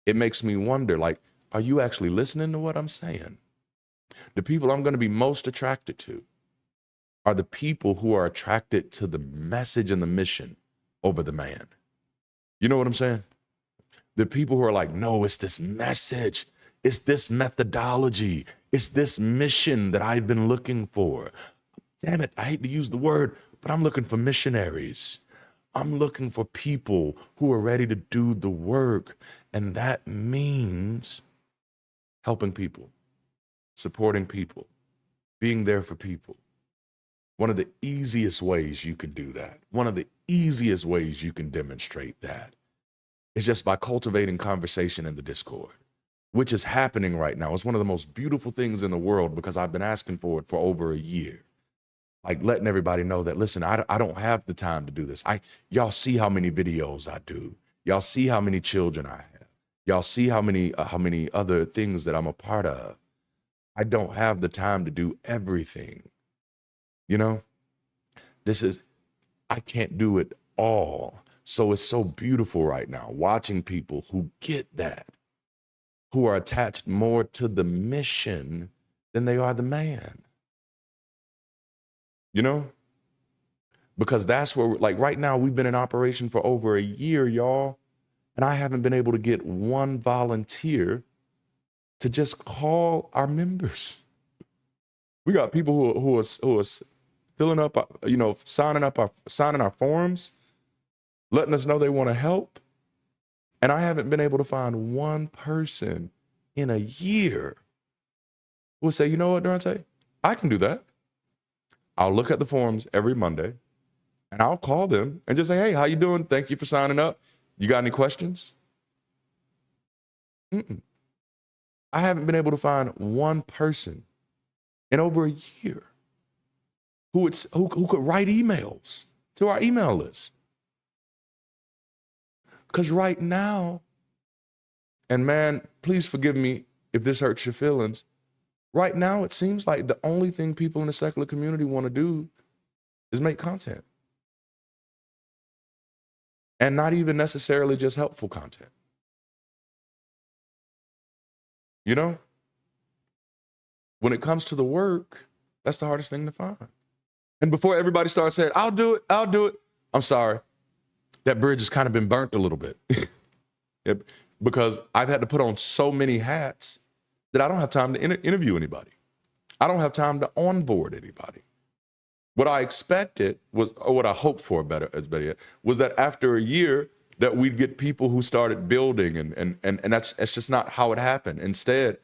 It makes me wonder, like, are you actually listening to what I'm saying? The people I'm going to be most attracted to are the people who are attracted to the message and the mission over the man. You know what I'm saying? The people who are like, no, it's this message. It's this methodology. It's this mission that I've been looking for. Damn it, I hate to use the word, but I'm looking for missionaries. I'm looking for people who are ready to do the work. And that means helping people, supporting people, being there for people. One of the easiest ways you can do that, one of the easiest ways you can demonstrate that, is just by cultivating conversation in the Discord, which is happening right now. It's one of the most beautiful things in the world, because I've been asking for it for over a year. Like, letting everybody know that, listen, I don't have the time to do this. Y'all see how many videos I do. Y'all see how many children I have. Y'all see how many other things that I'm a part of. I don't have the time to do everything. You know, I can't do it all. So it's so beautiful right now, watching people who get that, who are attached more to the mission than they are the man. You know, because that's where, like, right now, we've been in operation for over a year, y'all, and I haven't been able to get one volunteer to just call our members. We got people who are filling up, you know, signing our forms, letting us know they want to help. And I haven't been able to find one person in a year who will say, you know what, Darante, I can do that. I'll look at the forms every Monday and I'll call them and just say, hey, how you doing? Thank you for signing up. You got any questions? I haven't been able to find one person in over a year who could write emails to our email list. Because right now, and man, please forgive me if this hurts your feelings, right now it seems like the only thing people in the secular community want to do is make content. And not even necessarily just helpful content. You know? When it comes to the work, that's the hardest thing to find. And before everybody starts saying, I'll do it, I'm sorry. That bridge has kind of been burnt a little bit. Because I've had to put on so many hats that I don't have time to interview anybody. I don't have time to onboard anybody. What I expected was, or what I hoped for better yet, was that after a year that we'd get people who started building and that's just not how it happened. Instead,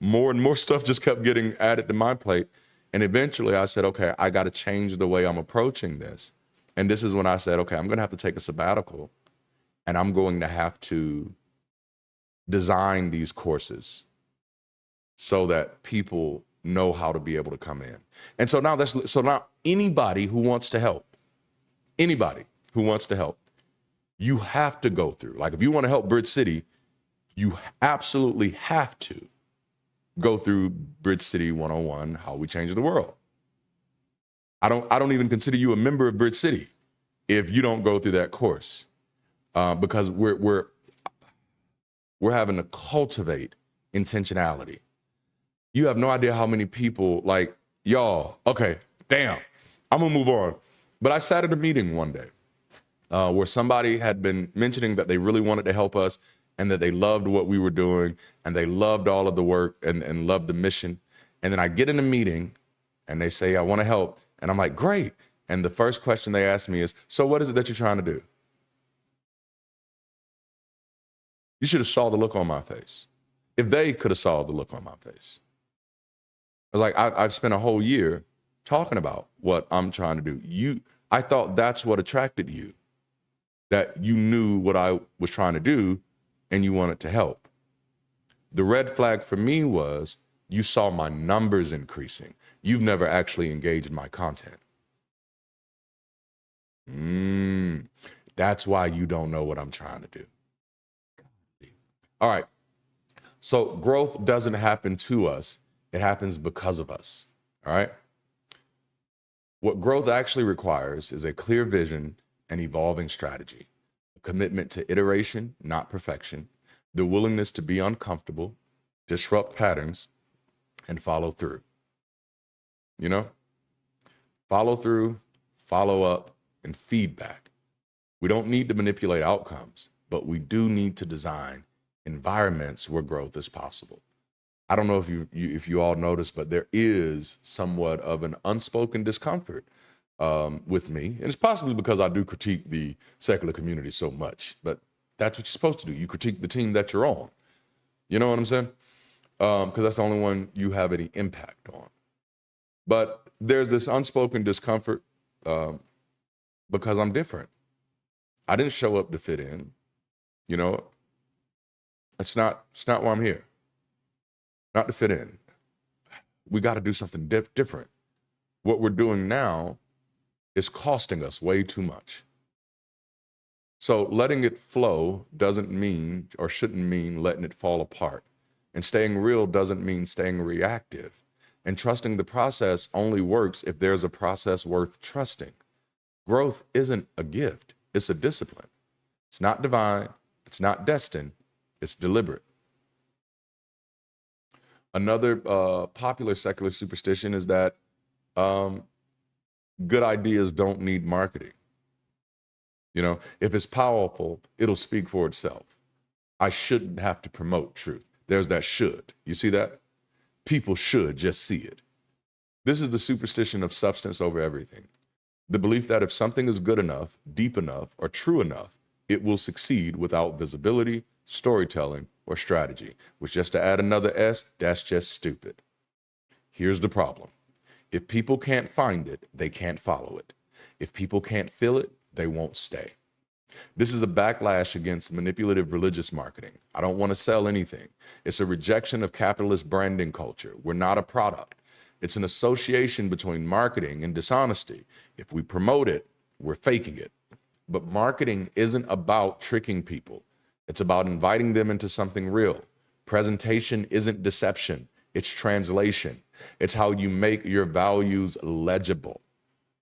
more and more stuff just kept getting added to my plate. And eventually I said, okay, I got to change the way I'm approaching this. And this is when I said, okay, I'm going to have to take a sabbatical and I'm going to have to design these courses so that people know how to be able to come in. And so now anybody who wants to help, you have to go through. Like if you want to help Bridge City, you absolutely have to go through Bridge City 101, How We Change the World. I don't even consider you a member of Bridge City if you don't go through that course, because we're having to cultivate intentionality. You have no idea how many people, like, y'all, okay, damn, I'm gonna move on. But I sat at a meeting one day where somebody had been mentioning that they really wanted to help us and that they loved what we were doing and they loved all of the work and loved the mission. And then I get in a meeting and they say, I wanna help. And I'm like, great. And the first question they ask me is, so what is it that you're trying to do? You should have saw the look on my face. If they could have saw the look on my face. I was like, I've spent a whole year talking about what I'm trying to do. I thought that's what attracted you, that you knew what I was trying to do and you wanted to help. The red flag for me was you saw my numbers increasing. You've never actually engaged my content. That's why you don't know what I'm trying to do. All right. So growth doesn't happen to us. It happens because of us. All right. What growth actually requires is a clear vision and evolving strategy, a commitment to iteration, not perfection, the willingness to be uncomfortable, disrupt patterns, and follow through. You know, follow through, follow up, and feedback. We don't need to manipulate outcomes, but we do need to design environments where growth is possible. I don't know if you all noticed, but there is somewhat of an unspoken discomfort with me. And it's possibly because I do critique the secular community so much, but that's what you're supposed to do. You critique the team that you're on. You know what I'm saying? Because that's the only one you have any impact on. But there's this unspoken discomfort because I'm different. I didn't show up to fit in. You know, it's not why I'm here. Not to fit in. We got to do something different. What we're doing now is costing us way too much. So letting it flow doesn't mean or shouldn't mean letting it fall apart. And staying real doesn't mean staying reactive. And trusting the process only works if there's a process worth trusting. Growth isn't a gift, it's a discipline. It's not divine, it's not destined, it's deliberate. Another popular secular superstition is that good ideas don't need marketing. You know, if it's powerful, it'll speak for itself. I shouldn't have to promote truth. There's that should. You see that? People should just see it. This is the superstition of substance over everything. The belief that if something is good enough, deep enough, or true enough, it will succeed without visibility, storytelling, or strategy, which, just to add another S, that's just stupid. Here's the problem. If people can't find it, they can't follow it. If people can't feel it, they won't stay. This is a backlash against manipulative religious marketing. I don't want to sell anything. It's a rejection of capitalist branding culture. We're not a product. It's an association between marketing and dishonesty. If we promote it, We're faking it. But marketing isn't about tricking people. It's about inviting them into something real. Presentation isn't deception. It's translation. It's how you make your values legible.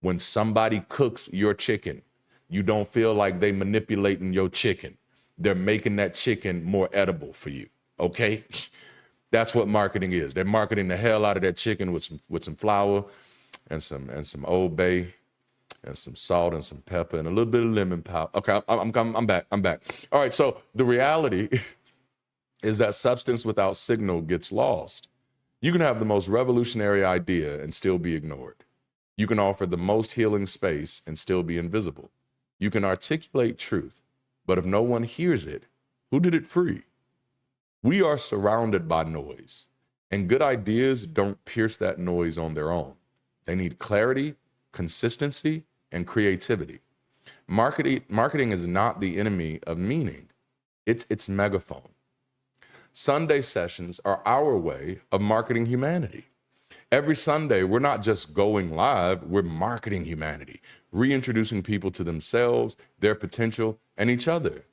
When somebody cooks your chicken, you don't feel like they manipulating your chicken. They're making that chicken more edible for you, okay? That's what marketing is. They're marketing the hell out of that chicken with some flour and some Old Bay and some salt and some pepper and a little bit of lemon powder. Okay, I'm back. All right, so the reality is that substance without signal gets lost. You can have the most revolutionary idea and still be ignored. You can offer the most healing space and still be invisible. You can articulate truth, but if no one hears it, who did it free? We are surrounded by noise, and good ideas don't pierce that noise on their own. They need clarity, consistency, and creativity. Marketing is not the enemy of meaning. It's its megaphone. Sunday sessions are our way of marketing humanity. Every Sunday, we're not just going live, we're marketing humanity, reintroducing people to themselves, their potential, and each other.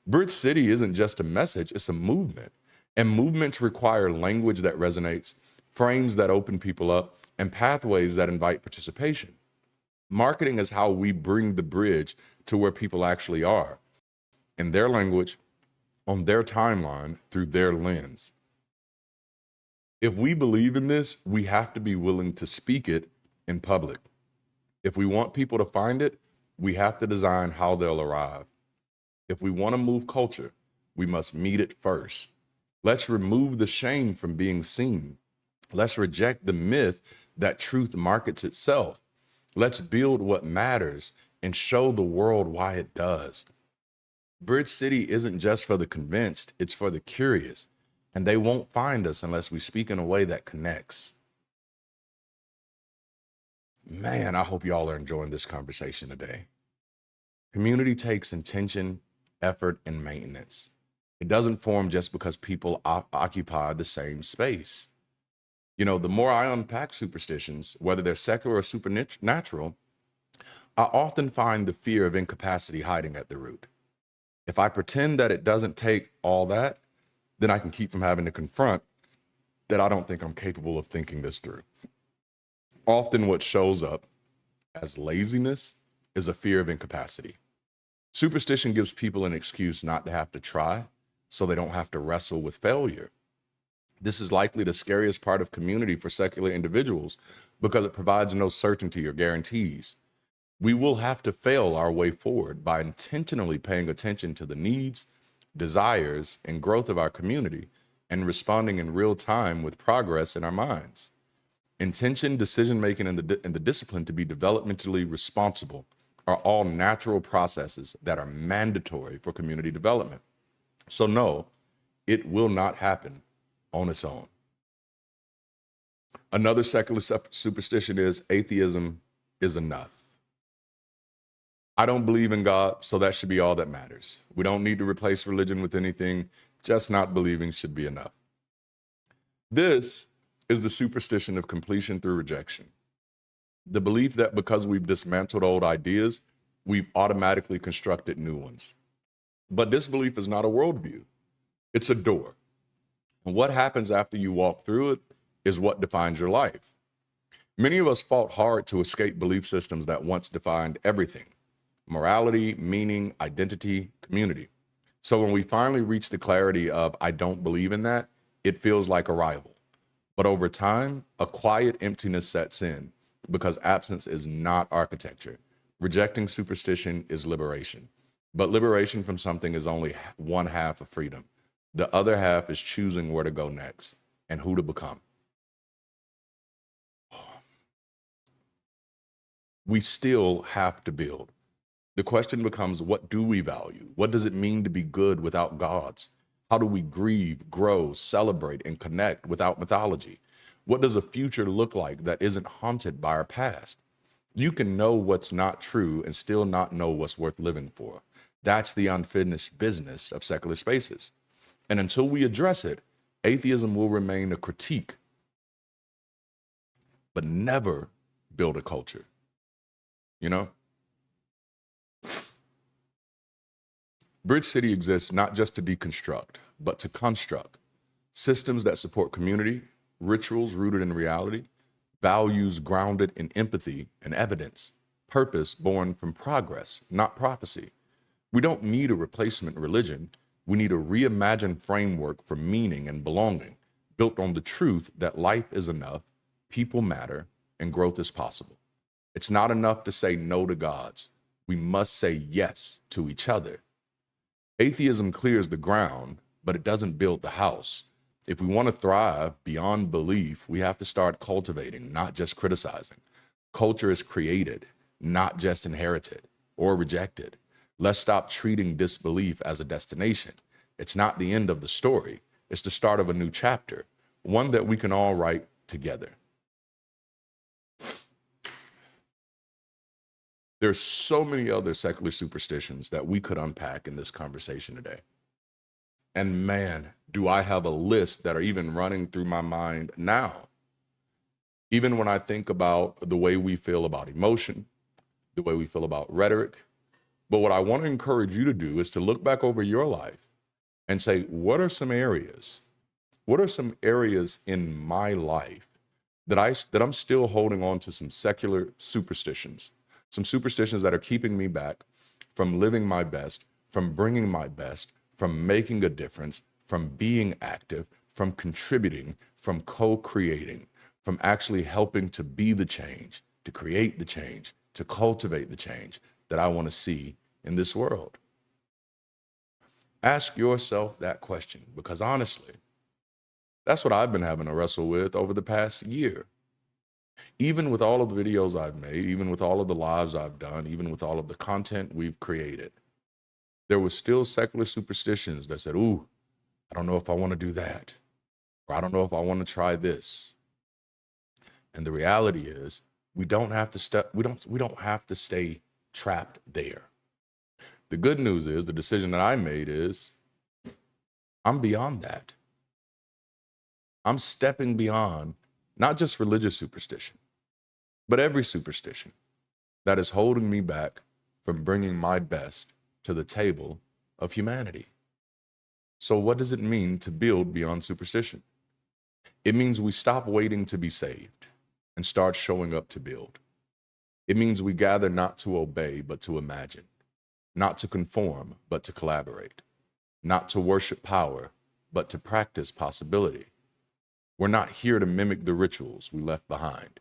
Bridge City isn't just a message, it's a movement. And movements require language that resonates, frames that open people up, and pathways that invite participation. Marketing is how we bring the bridge to where people actually are, in their language, on their timeline, through their lens. If we believe in this, we have to be willing to speak it in public. If we want people to find it, we have to design how they'll arrive. If we want to move culture, we must meet it first. Let's remove the shame from being seen. Let's reject the myth that truth markets itself. Let's build what matters and show the world why it does. Bridge City isn't just for the convinced, it's for the curious. And they won't find us unless we speak in a way that connects. Man, I hope y'all are enjoying this conversation today. Community takes intention, effort, and maintenance. It doesn't form just because people occupy the same space. You know, the more I unpack superstitions, whether they're secular or supernatural, I often find the fear of incapacity hiding at the root. If I pretend that it doesn't take all that, then I can keep from having to confront that I don't think I'm capable of thinking this through. Often what shows up as laziness is a fear of incapacity. Superstition gives people an excuse not to have to try, so they don't have to wrestle with failure. This is likely the scariest part of community for secular individuals because it provides no certainty or guarantees. We will have to fail our way forward by intentionally paying attention to the needs, desires, and growth of our community and responding in real time with progress in our minds. Intention, decision-making, and the discipline to be developmentally responsible are all natural processes that are mandatory for community development. So no, it will not happen on its own. Another secular superstition is atheism is enough. I don't believe in God, so that should be all that matters. We don't need to replace religion with anything. Just not believing should be enough. This is the superstition of completion through rejection. The belief that because we've dismantled old ideas, we've automatically constructed new ones. But this belief is not a worldview. It's a door. And what happens after you walk through it is what defines your life. Many of us fought hard to escape belief systems that once defined everything: morality, meaning, identity, community. So when we finally reach the clarity of, I don't believe in that, it feels like arrival. But over time, a quiet emptiness sets in because absence is not architecture. Rejecting superstition is liberation. But liberation from something is only one half of freedom. The other half is choosing where to go next and who to become. We still have to build. The question becomes, what do we value? What does it mean to be good without gods? How do we grieve, grow, celebrate, and connect without mythology? What does a future look like that isn't haunted by our past? You can know what's not true and still not know what's worth living for. That's the unfinished business of secular spaces. And until we address it, atheism will remain a critique, but never build a culture. You know? Bridge City exists not just to deconstruct, but to construct systems that support community, rituals rooted in reality, values grounded in empathy and evidence, purpose born from progress, not prophecy. We don't need a replacement religion. We need a reimagined framework for meaning and belonging, built on the truth that life is enough, people matter, and growth is possible. It's not enough to say no to gods. We must say yes to each other. Atheism clears the ground, but it doesn't build the house. If we want to thrive beyond belief, we have to start cultivating, not just criticizing. Culture is created, not just inherited or rejected. Let's stop treating disbelief as a destination. It's not the end of the story. It's the start of a new chapter, one that we can all write together. There's so many other secular superstitions that we could unpack in this conversation today. And man, do I have a list that are even running through my mind now. Even when I think about the way we feel about emotion, the way we feel about rhetoric. But what I want to encourage you to do is to look back over your life and say, what are some areas? What are some areas in my life that I'm still holding on to some secular superstitions? Some superstitions that are keeping me back from living my best, from bringing my best, from making a difference, from being active, from contributing, from co-creating, from actually helping to be the change, to create the change, to cultivate the change that I want to see in this world. Ask yourself that question, because honestly, that's what I've been having to wrestle with over the past year. Even with all of the videos I've made, even with all of the lives I've done, even with all of the content we've created, there was still secular superstitions that said, ooh, I don't know if I want to do that, or I don't know if I want to try this. And the reality is, we don't have to stay trapped there. The good news is, the decision that I made is, I'm beyond that. I'm stepping beyond not just religious superstition, but every superstition that is holding me back from bringing my best to the table of humanity. So what does it mean to build beyond superstition? It means we stop waiting to be saved and start showing up to build. It means we gather not to obey, but to imagine, not to conform, but to collaborate, not to worship power, but to practice possibility. We're not here to mimic the rituals we left behind.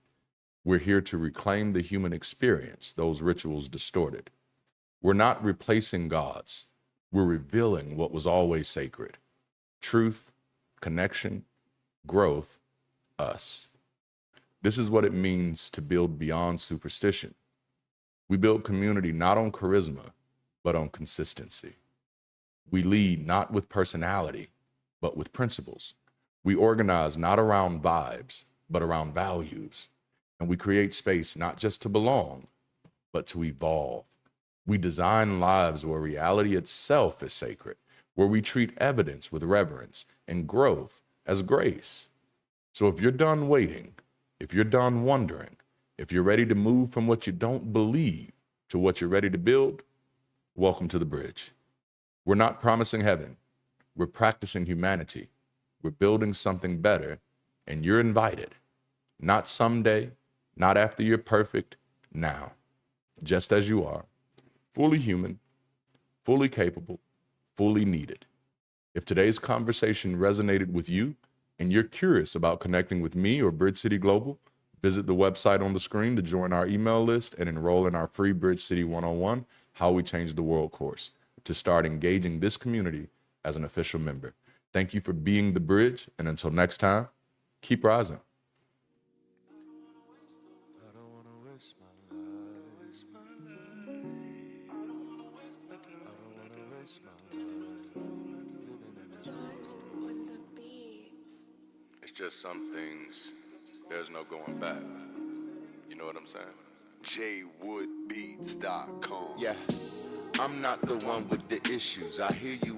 We're here to reclaim the human experience those rituals distorted. We're not replacing gods. We're revealing what was always sacred: truth, connection, growth, us. This is what it means to build beyond superstition. We build community not on charisma, but on consistency. We lead not with personality, but with principles. We organize not around vibes, but around values. And we create space not just to belong, but to evolve. We design lives where reality itself is sacred, where we treat evidence with reverence and growth as grace. So if you're done waiting, if you're done wondering, if you're ready to move from what you don't believe to what you're ready to build, welcome to the bridge. We're not promising heaven. We're practicing humanity. We're building something better, and you're invited. Not someday, not after you're perfect, now. Just as you are, fully human, fully capable, fully needed. If today's conversation resonated with you and you're curious about connecting with me or Bridge City Global, visit the website on the screen to join our email list and enroll in our free Bridge City 101, How We Change the World course, to start engaging this community as an official member. Thank you for being the bridge, and until next time, keep rising. It's just some things, there's no going back. You know what I'm saying? jwoodbeats.com. Yeah. I'm not the one with the issues. I hear you.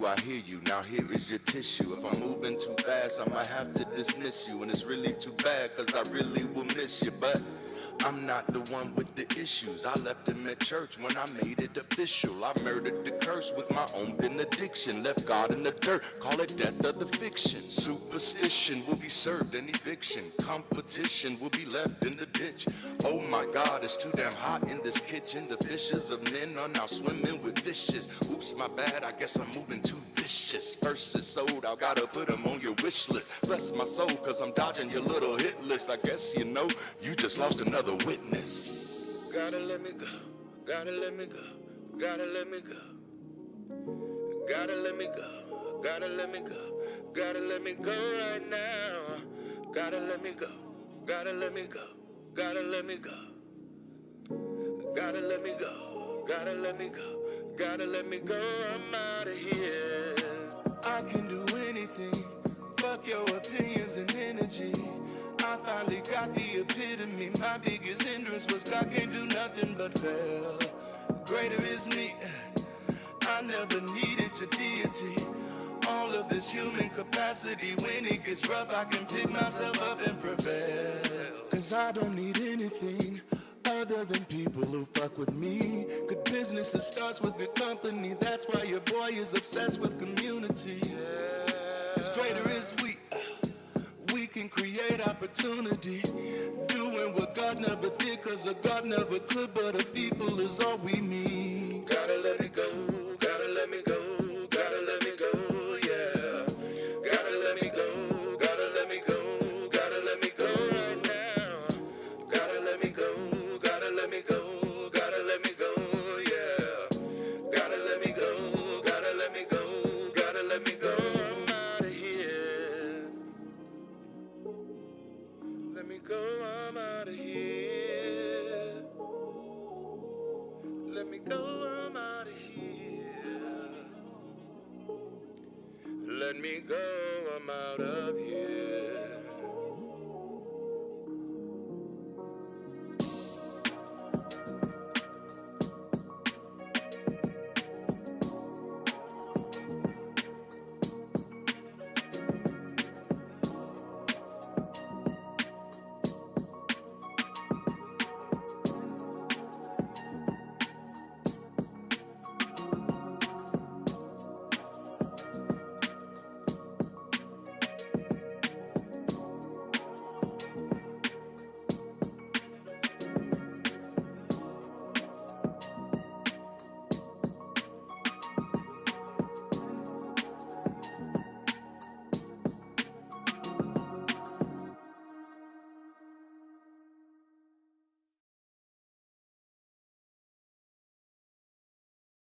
Now here is your tissue. If I'm moving too fast, I might have to dismiss you. And it's really too bad, cause I really will miss you. But I'm not the one with the issues. I left him at church when I made it official. I murdered the curse with my own benediction. Left God in the dirt, call it death of the fiction. Superstition will be served an eviction. Competition will be left in the ditch. Oh my God, it's too damn hot in this kitchen. The fishes of men are now swimming with fishes. Oops, my bad, I guess I'm moving too vicious. Verses sold, I gotta put them on your wish list. Bless my soul, cause I'm dodging your little hit list. I guess you know, you just lost another witness. Gotta let me go, gotta let me go, gotta let me go. Gotta let me go, gotta let me go, gotta let me go right now. Gotta let me go, gotta let me go, gotta let me go. Gotta let me go, gotta let me go, gotta let me go, I'm out of here. I can do anything, fuck your opinions and energy. I finally got the epitome. My biggest hindrance was God can't do nothing but fail. Greater is me, I never needed your deity. All of this human capacity, when it gets rough, I can pick myself up and prevail. Cause I don't need anything other than people who fuck with me. Good business, it starts with good company. That's why your boy is obsessed with community. Cause greater is we can create opportunity. Doing what God never did, cause a God never could, but a people is all we need. Gotta let me go, gotta let me go, gotta let me go, yeah. Gotta let me go, gotta let me go, gotta let me go right now. Gotta let me go, gotta let me go, gotta let me go, yeah. Gotta let me go, gotta let me go, gotta let me go, I'm out of here. Let me go, I'm out of here. Let me go, I'm out of here. Let me go, I'm out of here.